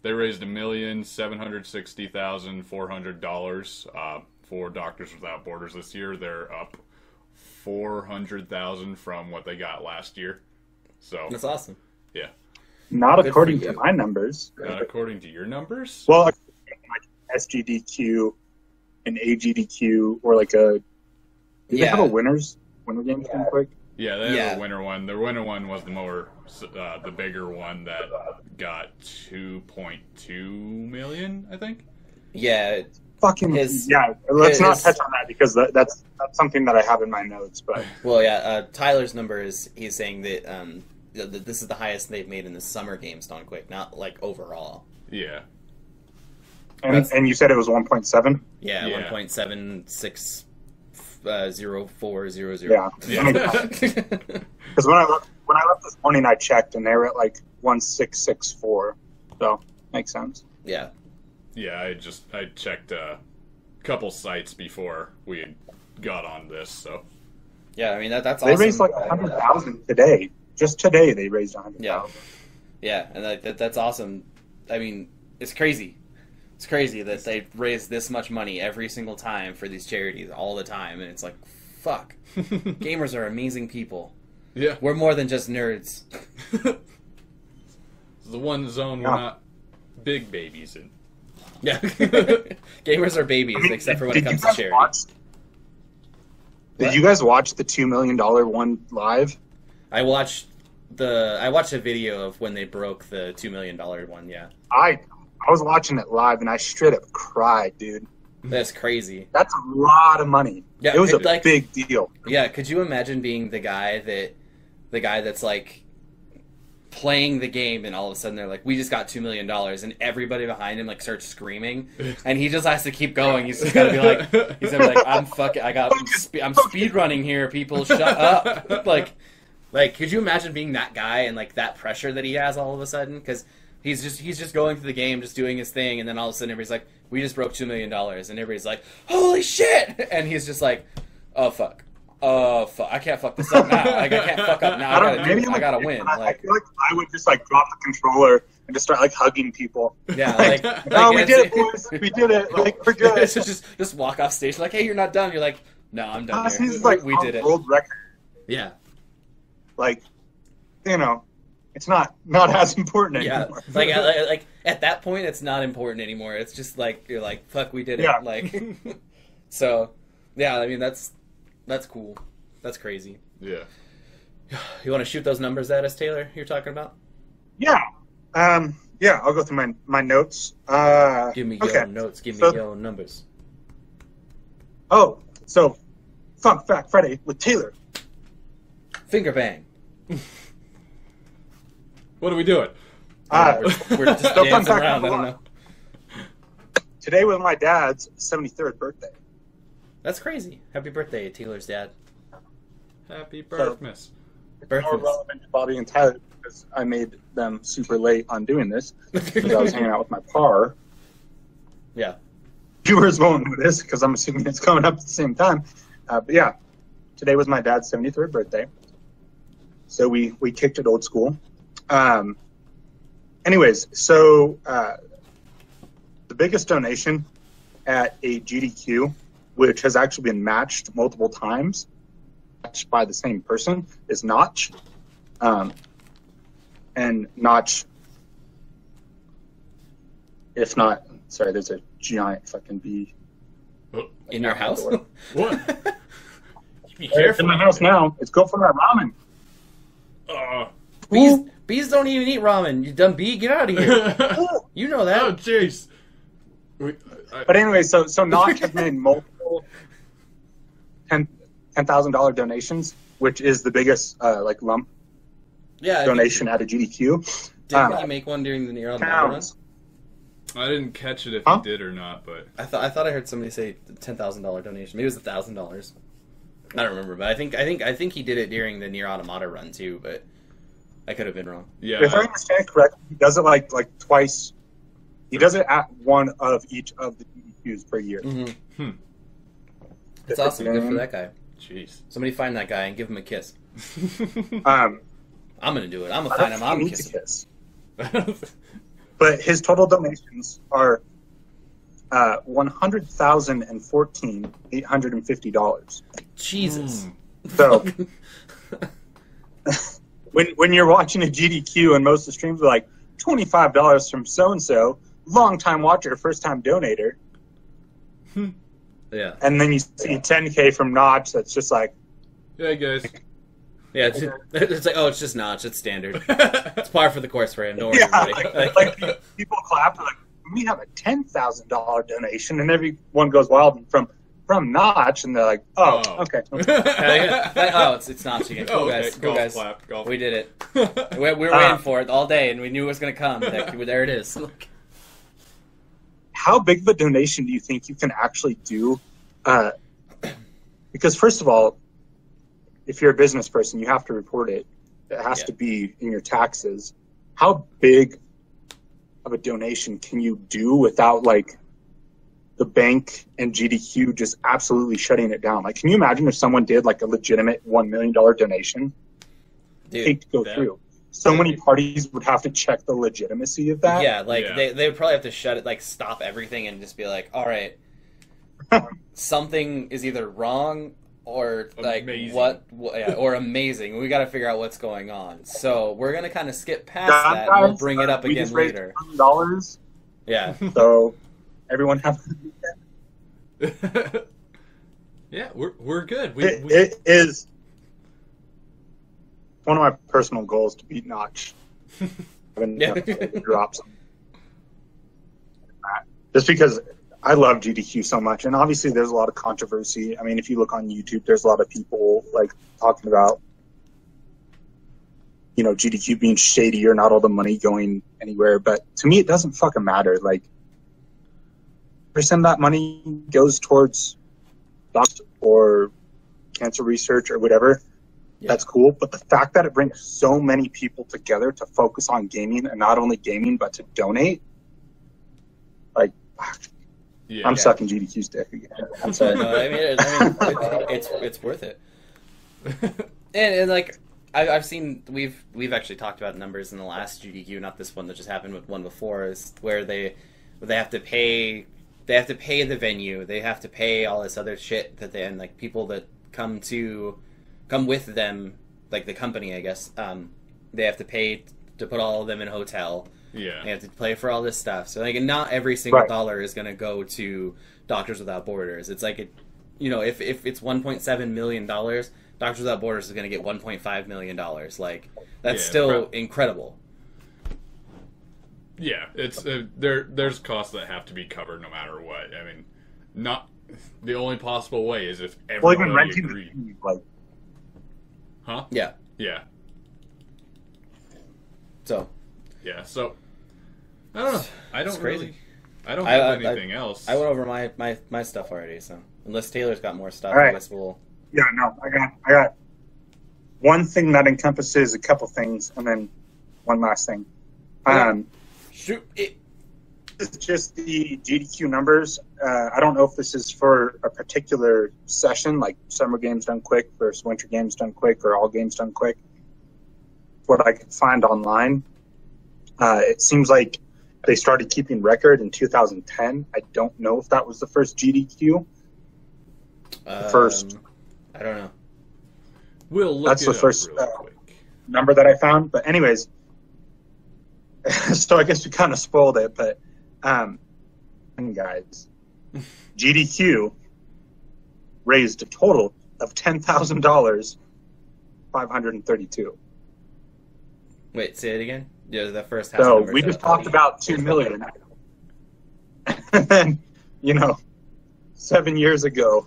They raised $1,760,400 for Doctors Without Borders this year. They're up 400,000 from what they got last year. So
That's awesome.
yeah,
Not
Good
according
for
to
you.
my numbers.
not according to your numbers.
Well, like SGDQ, an AGDQ, or like a. Do they have a winner game real quick?
Yeah, they have
Yeah.
a winter one. Their winter one was the bigger one that got 2.2 million, I think.
Yeah,
Fucking
His-
yeah. Let's not
his-
touch on that because that's something that I have in my notes. But
well, yeah. Tyler's number is he's saying that that this is the highest they've made in the summer games, Don Quick, not like overall.
Yeah,
and you said it was 1.7.
Yeah,
Yeah.
1.760400.
Yeah.
Yeah.
Because when I left this morning, I checked and they were at like 1664. So makes sense.
Yeah.
yeah. I checked a couple sites before we got on this. So
Yeah, I mean that's
They
awesome.
raised like 100,000 today. Just today, they raised 100,000.
Yeah. Yeah, and that's awesome. I mean, it's crazy. It's crazy that they raise this much money every single time for these charities all the time, and it's like, fuck. Gamers are amazing people.
yeah,
We're more than just nerds.
it's the one zone we're
Yeah.
not big babies in.
Yeah. Gamers are babies,
I mean,
except for when
did
it comes
you
to
guys
charity.
Did
What?
you guys watch the $2 million one live?
I watched a video of when they broke the $2 million one. Yeah,
I was watching it live and I straight up cried, dude.
that's crazy.
That's a lot of money.
Yeah,
it was a
like-
big deal.
Yeah, could you imagine being the guy that's like playing the game, and all of a sudden they're like, "We just got $2 million," and everybody behind him like starts screaming, and he just has to keep going. He's just got to be like, he's gonna be like, I'm speed running here, people, shut up. Like, could you imagine being that guy and like that pressure that he has all of a sudden? Because he's just going through the game, just doing his thing, and then all of a sudden everybody's like, "We just broke $2 million," and everybody's like, "Holy shit!" And he's just like, "Oh fuck. Oh fuck! I can't fuck this up now. Like, I can't fuck up now. I gotta win."
I
Like,
feel like I would just like drop the controller and just start like hugging people.
yeah,
Like,
like,
no, we
it's-
did it, boys. We did it. Like, we're good.
It's just walk off stage like, "Hey, you're not done." You're like, "No, I'm done here.
He's like
we
on
did it."
world record.
Yeah,
Like, you know, it's not as important
yeah.
anymore.
Like at that point, it's not important anymore. It's just like you're like, "Fuck, we did it."
Yeah.
Like, so yeah. I mean, that's cool. That's crazy.
Yeah.
You want to shoot those numbers at us, Taylor? You're talking about?
Yeah. Yeah, I'll go through my notes.
Give me
okay.
your notes. Give me
So-
your numbers.
Oh, so Fun Fact Friday with Taylor.
Finger bang.
What are we doing?
We're just
So fun
dancing
fact
around. I
number
don't
one.
know.
Today was my dad's 73rd birthday.
That's crazy. Happy birthday, Taylor's dad.
Happy Birthmas.
Birthmas.
More relevant to Bobby and Tyler because I made them super late on doing this because I was hanging out with my par.
Yeah.
Viewers won't know this because I'm assuming it's coming up at the same time. But yeah, today was my dad's 73rd birthday. So we kicked it old school. Anyways, so the biggest donation at a GDQ, which has actually been matched multiple times matched by the same person, is Notch. And Notch, if not, sorry, there's a giant fucking bee.
In your house?
What? Be
It's
careful.
in my house now. It's go for my ramen.
Bees don't even eat ramen. You dumb bee, get out of here. You know
Oh,
that.
jeez.
But anyway, so Notch has made multiple $10,000 donations, which is the biggest like lump
Yeah.
donation at a GDQ.
Didn't he make one during the Near Automata run?
Pounds.
I didn't catch it if
Huh?
he did or not, but
I thought I heard somebody say $10,000 donation. Maybe it was $1,000. I don't remember, but I think he did it during the Near Automata run too. But I could have been wrong.
yeah.
If I understand correctly, he does it like twice. He does it at one of each of the GDQs per year.
Mm-hmm. That's awesome. Good for that guy.
Jeez.
Somebody find that guy and give him a kiss.
Um,
I'm gonna do it. I'm gonna
I
find
don't
him. I'm
think
gonna
he
kiss
needs
him.
a kiss. But his total donations are $100,014,850.
Jesus.
So when you're watching a GDQ and most of the streams are like $25 from so and so, long time watcher, first time donator,
Yeah.
and then you see 10K from Notch, that's just like,
Yeah, guys.
Yeah, it's like, oh, it's just Notch. It's standard. It's par for the course for him. Don't worry,
yeah,
everybody.
like people clap, like, we have a $10,000 donation, and everyone goes wild from Notch, and they're like, oh. Okay.
Oh, it's Notch again. Cool,
Oh,
guys.
okay.
Cool,
Golf
guys.
clap, golf.
We did it. We were waiting for it all day, and we knew it was going to come. There it is.
How big of a donation do you think you can actually do? Because first of all, if you're a business person, you have to report it. It has to be in your taxes. How big of a donation can you do without like the bank and GDQ just absolutely shutting it down? Like, can you imagine if someone did like a legitimate $1 million donation?
Dude,
Hate to go through. So many parties would have to check the legitimacy of that.
yeah, like
Yeah.
they would probably have to shut it, like stop everything, and just be like, all right, something is either wrong or like
Amazing.
or amazing. We got to figure out what's going on. So we're gonna kind of skip past
Guys,
that. And we'll bring it up
we
again
just raised
later.
$1,000,
Yeah.
so everyone have.
Yeah, we're good.
It is one of my personal goals to beat Notch. Drop some. Just because I love GDQ so much, and obviously there's a lot of controversy. I mean, if you look on YouTube, there's a lot of people like talking about, GDQ being shady or not all the money going anywhere. But to me, it doesn't fucking matter. Like, percent of that money goes towards doctors or cancer research or whatever.
Yeah.
That's cool. But the fact that it brings so many people together to focus on gaming, and not only gaming, but to donate, like,
Yeah.
I'm sucking GDQ's dick again. I'm
So,
sorry.
no, I mean, it's worth it. And like I've seen, we've actually talked about numbers in the last GDQ, not this one that just happened, with one before, is where they have to pay the venue, they have to pay all this other shit that and like people that come with them, like the company, I guess, they have to pay to put all of them in a hotel.
Yeah.
They have to pay for all this stuff. So like, not every single
Right.
dollar is going to go to Doctors Without Borders. It's like, if it's $1.7 million, Doctors Without Borders is going to get $1.5 million. Like, that's
Yeah,
still incredible.
Yeah, it's there's costs that have to be covered no matter what. I mean, not the only possible way is if
Well,
everybody
even renting
agreed.
like,
Huh?
Yeah.
Yeah.
So
Yeah. So I don't know. I don't
It's crazy.
really. I don't
I-
have
I-
anything else.
I went over my stuff already. So unless Taylor's got more stuff,
All right.
I guess we'll.
yeah, no, I got one thing that encompasses a couple things, and then one last thing.
Shoot it.
It's just the GDQ numbers. I don't know if this is for a particular session, like summer games done quick versus winter games done quick, or all games done quick. What I could find online, it seems like they started keeping record in 2010. I don't know if that was the first GDQ. First.
I don't know.
We'll look
That's
it
the
up
first,
real quick.
Number that I found. But anyways, so I guess we kind of spoiled it. But guys, GDQ raised a total of $10,000, 532.
Wait, say it again. Yeah, the first half.
So
number
we
said
just talked about 2 million, and then 7 years ago,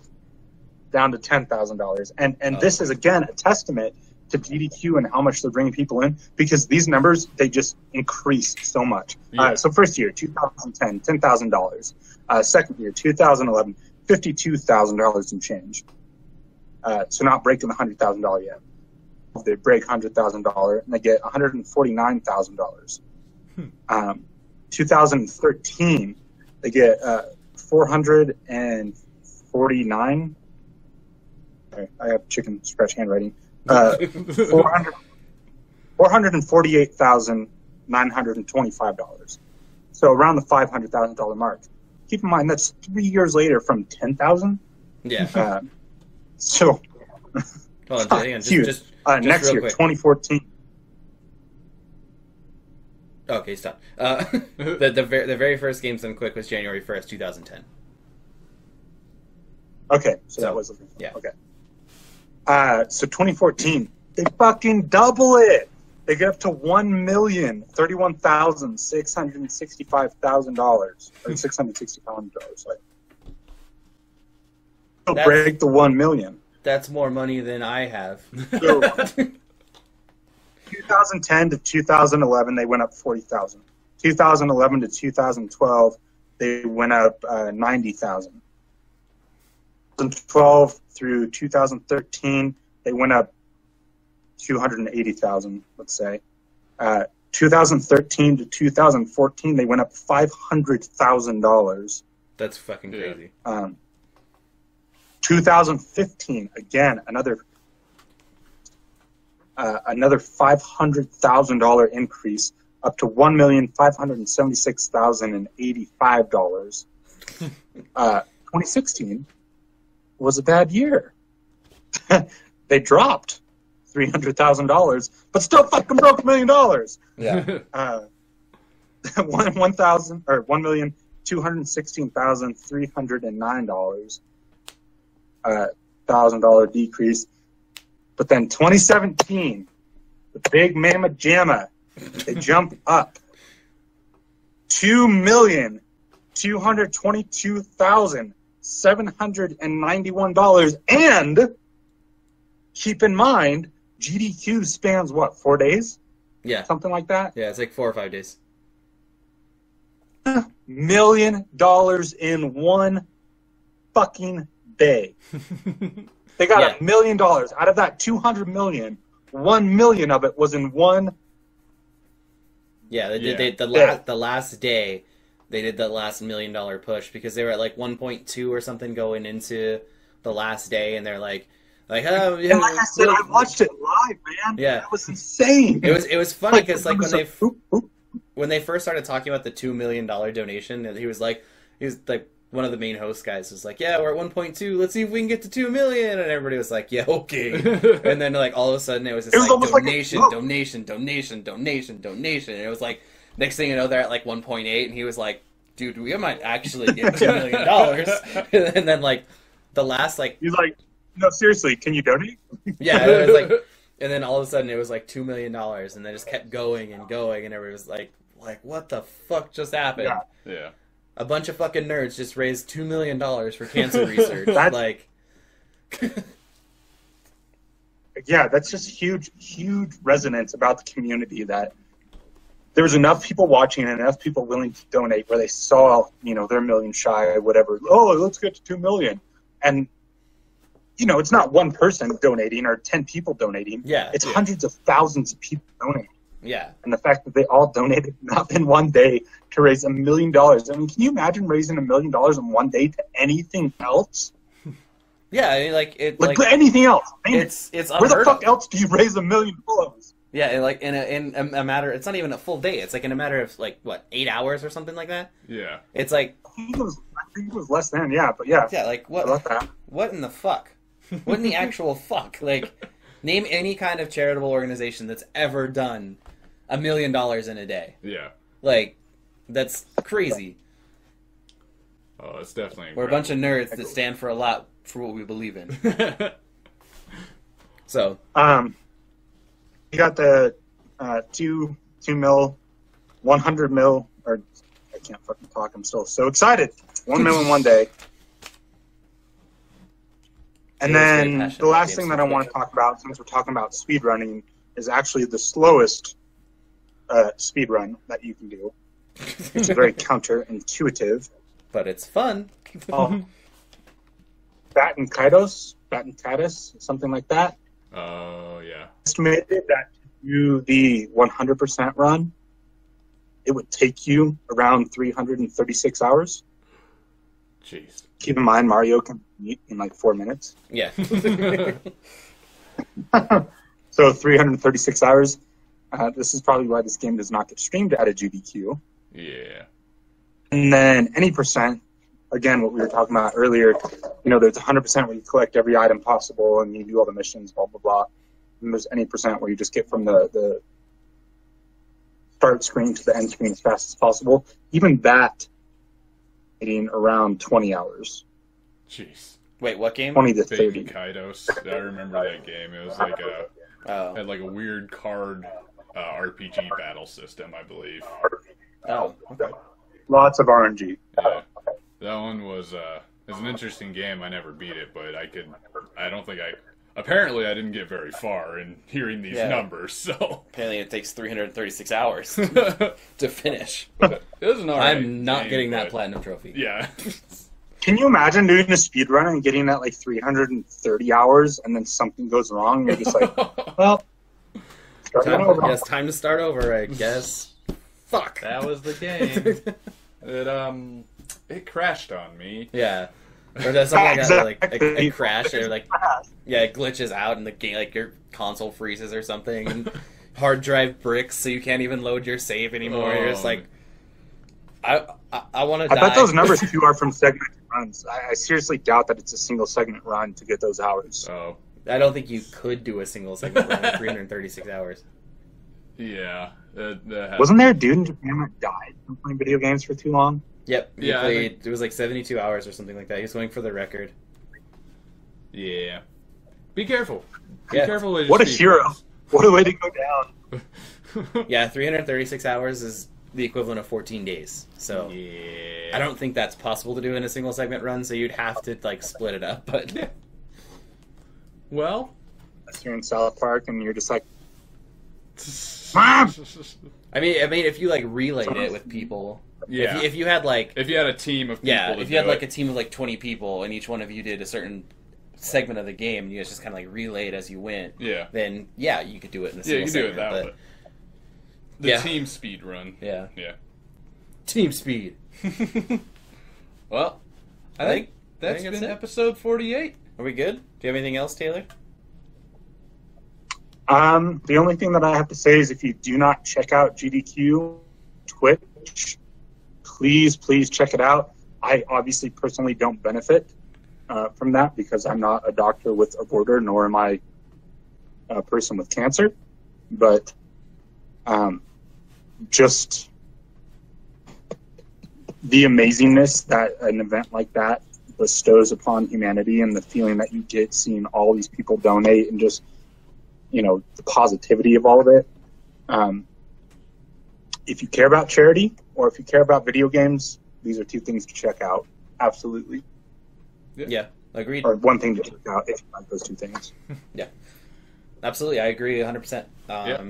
down to $10,000, and this is again a testament to GDQ and how much they're bringing people in, because these numbers, they just increased so much.
Yeah.
So first year, 2010, $10,000. Second year, 2011, $52,000 and change. So not breaking the $100,000 yet. They break $100,000 and they get $149,000. 2013, they get 449. Sorry, I have chicken scratch handwriting. $448,925. So around the $500,000 mark. Keep in mind that's 3 years later from 10,000.
Yeah.
So
Hold on, hang on,
Huge.
just
Next
real
year,
quick.
2014.
Okay, stop. The very first Games Done Quick was January 1st, 2010.
Okay, so
So,
that was
yeah.
Okay. So 2014, they fucking double it. They get up to $1,031,665,000 or $665. Like, they'll
That's-
break the 1 million.
That's more money than I have.
So 2010 to 2011, they went up 40,000. 2011 to 2012, they went up 90,000. 2012 through 2013, they went up 280,000, let's say. 2013 to 2014, they went up $500,000.
That's fucking crazy.
2015, again, another $500,000 increase, up to $1,576,085. 2016 was a bad year. They dropped $300,000, but still fucking broke $1 million.
Yeah.
$1,216,309. $1,000 decrease. But then 2017, the big mamma jamma, they jump up $2,222,791. And keep in mind, GDQ spans what, 4 days?
Yeah.
Something like that?
Yeah, it's like 4 or 5 days.
$1 million in one fucking day. They got $1 million out of that 200 million. 1 million of it was in one.
Yeah, they did.
Yeah.
The last day, they did the last $1 million push because they were at like 1.2 or something going into the last day, and they're like, oh, yeah.
And like I said, I watched it live, man.
Yeah.
That was insane.
It was funny because like
when
when they first started talking about the $2 million donation, and he was like one of the main host guys was like, yeah, we're at 1.2. Let's see if we can get to 2 million. And everybody was like, yeah, okay. And then like all of a sudden it was just like donation. And it was like next thing you know they're at like 1.8, and he was like, dude, we might actually get $2 million. And then like the last like
He's like, no, seriously, can you donate?
yeah, it was like, and then all of a sudden it was like $2 million, and they just kept going and going, and everybody was like what the fuck just happened?
Yeah.
Yeah.
A bunch of fucking nerds just raised $2 million for cancer research. like,
yeah, that's just huge resonance about the community that there was enough people watching and enough people willing to donate where they saw, their million shy or whatever. Oh, let's get to 2 million. And, it's not one person donating or 10 people donating.
Yeah.
It's hundreds of thousands of people donating.
yeah,
And the fact that they all donated enough in one day to raise $1 million. I mean, can you imagine raising $1 million in one day to anything else?
yeah. I mean, like it,
Like anything else.
it's
Where the
unheard
fuck
of.
else do you raise $1 million?
Yeah, and like in a matter. It's not even a full day. It's like in a matter of like what 8 hours or something like that.
Yeah.
It's like
I think it was less than, yeah, but yeah.
yeah, like
I
what
love that.
what in the fuck? What in the actual fuck? Like, name any kind of charitable organization that's ever done $1 million in a day.
Yeah.
Like, that's crazy.
Oh, it's definitely.
We're a bunch of nerds that stand for a lot for what we believe in. So,
You got the 2 mil, 100 mil, or I can't fucking talk. I'm still so excited. 1 mil in one day. And
He was very
then
passionate
the
about
last
games
thing
so
that I want to
quick.
talk about, since we're talking about speedrunning, is actually the slowest speedrun that you can do. It's very counterintuitive.
but it's fun.
Batten Kaitos, something like that.
Oh, yeah.
Estimated that to do the 100% run, it would take you around 336 hours.
Jeez.
Keep in mind, Mario can beat in like 4 minutes.
Yeah.
So 336 hours. This is probably why this game does not get streamed out of GDQ.
Yeah.
And then any percent again, what we were talking about earlier, there's 100% where you collect every item possible and you do all the missions, blah, blah, blah. And there's any percent where you just get from the start screen to the end screen as fast as possible. Even that, getting around 20 hours.
Jeez.
Wait, what game?
20 to 30.
Baby Kaidos. I remember that game. It was like had like a weird card RPG battle system, I believe.
Oh, okay.
Lots of RNG.
Yeah. That one was an interesting game. I never beat it, but apparently I didn't get very far in hearing these numbers, so.
Apparently it takes 336 hours to finish.
It was an alright
I'm not
game,
getting that
but-
platinum trophy.
Yeah.
Can you imagine doing a speed run and getting that like 330 hours and then something goes wrong? You're just like, well, starting over.
Yes, time to start over, I guess. Fuck.
That was the game. It crashed on me.
Yeah. Or does something like that, like
Exactly.
a crash, or like, yeah, it glitches out and the game, like your console freezes or something, and hard drive bricks so you can't even load your save anymore. You're just like, I want to die.
I bet those numbers too are from segment runs. I seriously doubt that it's a single segment run to get those hours.
Oh,
I don't think you could do a single segment run in 336 hours.
yeah.
Wasn't there a dude in Japan that died from playing video games for too long?
Yep. He
Yeah, I
played, it was like 72 hours or something like that. He was going for the record.
Yeah. Be careful. Be
Yeah.
careful with your
What a
speed
hero.
runs.
What a way to go down.
Yeah, 336 hours is the equivalent of 14 days. So
Yeah.
I don't think that's possible to do in a single segment run, so you'd have to like split it up. But
Yeah. Well.
Unless you're in South Park and you're just like, Mom!
I mean, if you like relayed it with people,
Yeah.
if you had like
If you had a team of people to
if you had
do
like
it.
a team of like 20 people and each one of you did a certain segment of the game, and you guys just kind of like relayed as you went.
Yeah.
Then yeah, you could do it in a
Yeah,
single
you can do it
segment,
that
but-
way. The
Yeah.
team speed run.
Yeah.
Yeah.
Team speed.
Well, I
I
think
think
that's
that's
been
it.
episode 48.
Are we good? Do you have anything else, Taylor?
The only thing that I have to say is if you do not check out GDQ Twitch, please check it out. I obviously personally don't benefit from that because I'm not a doctor with a border, nor am I a person with cancer. But just the amazingness that an event like that bestows upon humanity and the feeling that you get seeing all these people donate and just the positivity of all of it. If you care about charity or if you care about video games, these are two things to check out. Absolutely.
Yeah, agreed.
Or one thing to check out if you like those two things.
Absolutely, I agree 100%.
Yeah.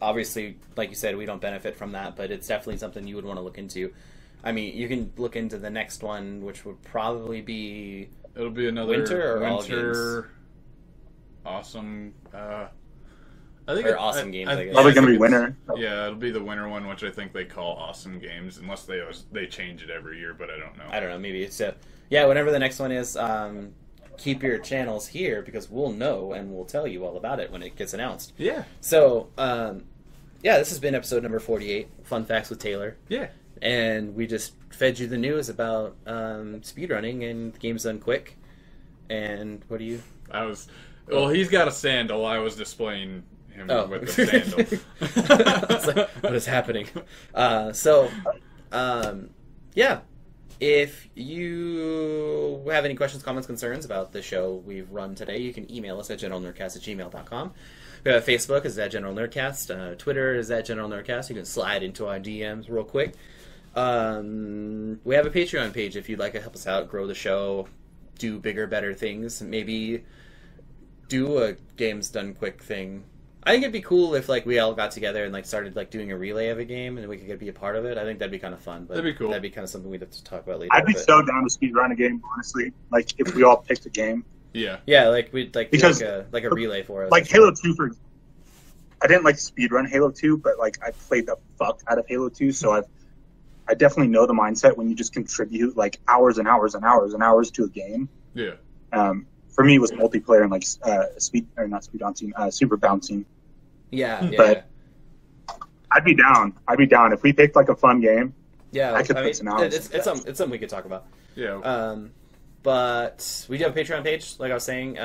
Obviously, like you said, we don't benefit from that, but it's definitely something you would want to look into. I mean, you can look into the next one, which would probably be
It'll be another
Winter or all
awesome. I think
Or awesome games, I guess.
Probably
I
going to
think
be
it's-
winter.
Yeah, it'll be the winter one, which I think they call awesome games, unless they change it every year. But I don't know.
I don't know, maybe it's whenever the next one is, keep your channels here because we'll know and we'll tell you all about it when it gets announced.
Yeah,
So, this has been episode number 48, Fun Facts with Taylor.
yeah.
And we just fed you the news about speedrunning and the game's done quick. And what do you...
He's got a sandal. I was displaying him
Oh.
with the sandal.
It's like, what is happening? If you have any questions, comments, concerns about the show we've run today, you can email us at generalnerdcast@gmail.com. We have Facebook is at General Nerdcast. Twitter is at General Nerdcast. You can slide into our DMs real quick. We have a Patreon page if you'd like to help us out, grow the show, do bigger, better things. Maybe do a games done quick thing. I think it'd be cool if we all got together and started doing a relay of a game and we could be a part of it. I think that'd be kind of fun. But
That'd be cool.
That'd be kind of something we'd have to talk about later.
I'd be
but-
so down to speedrun a game, honestly. If we all picked a game.
Yeah,
Yeah, we'd do
Because-
a relay for us.
Like Halo 2, I didn't speedrun Halo 2, but I played the fuck out of Halo 2, so I definitely know the mindset when you just contribute hours and hours and hours and hours to a game.
yeah.
For me, it was multiplayer and super bouncing.
Yeah.
But I'd be down if we picked a fun game.
Yeah,
I could put some hours
It's something we could talk about.
Yeah.
But we do have a Patreon page, like I was saying.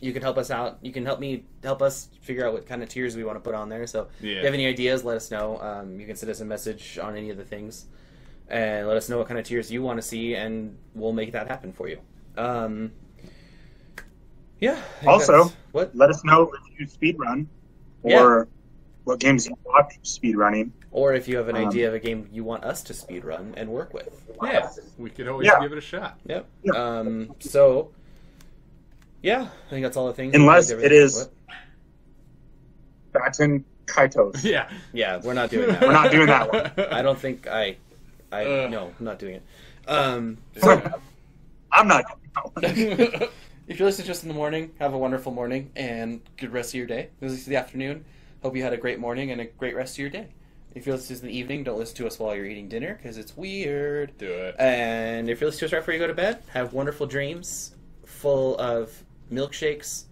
You can help us out. You can help us figure out what kind of tiers we want to put on there. So if you have any ideas, let us know. You can send us a message on any of the things and let us know what kind of tiers you want to see, and we'll make that happen for you. Yeah.
Also,
what?
let us know if you speedrun or what games you watch speedrunning.
Or if you have an idea of a game you want us to speedrun and work with.
Yeah, we could always give it a shot.
Yep.
Yeah.
So, yeah, I think that's all the things.
Unless it is Baton Kaitos.
Yeah.
Yeah, we're not doing that.
We're not doing that one.
I don't think no, I'm not doing it.
I'm not doing that one.
If you're listening to us in the morning, have a wonderful morning and good rest of your day. If you're listening to the afternoon, hope you had a great morning and a great rest of your day. If you're listening to us in the evening, don't listen to us while you're eating dinner because it's weird.
Do it.
And if you're listening to us right before you go to bed, have wonderful dreams full of milkshakes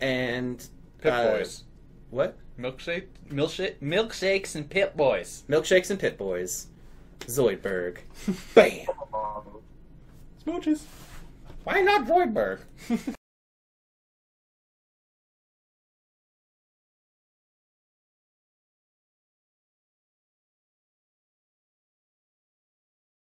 and
Pip Boys.
What?
Milkshakes and Pip Boys.
Milkshakes and Pit Boys. Zoidberg. Bam.
Smooches.
Why not Zoidberg?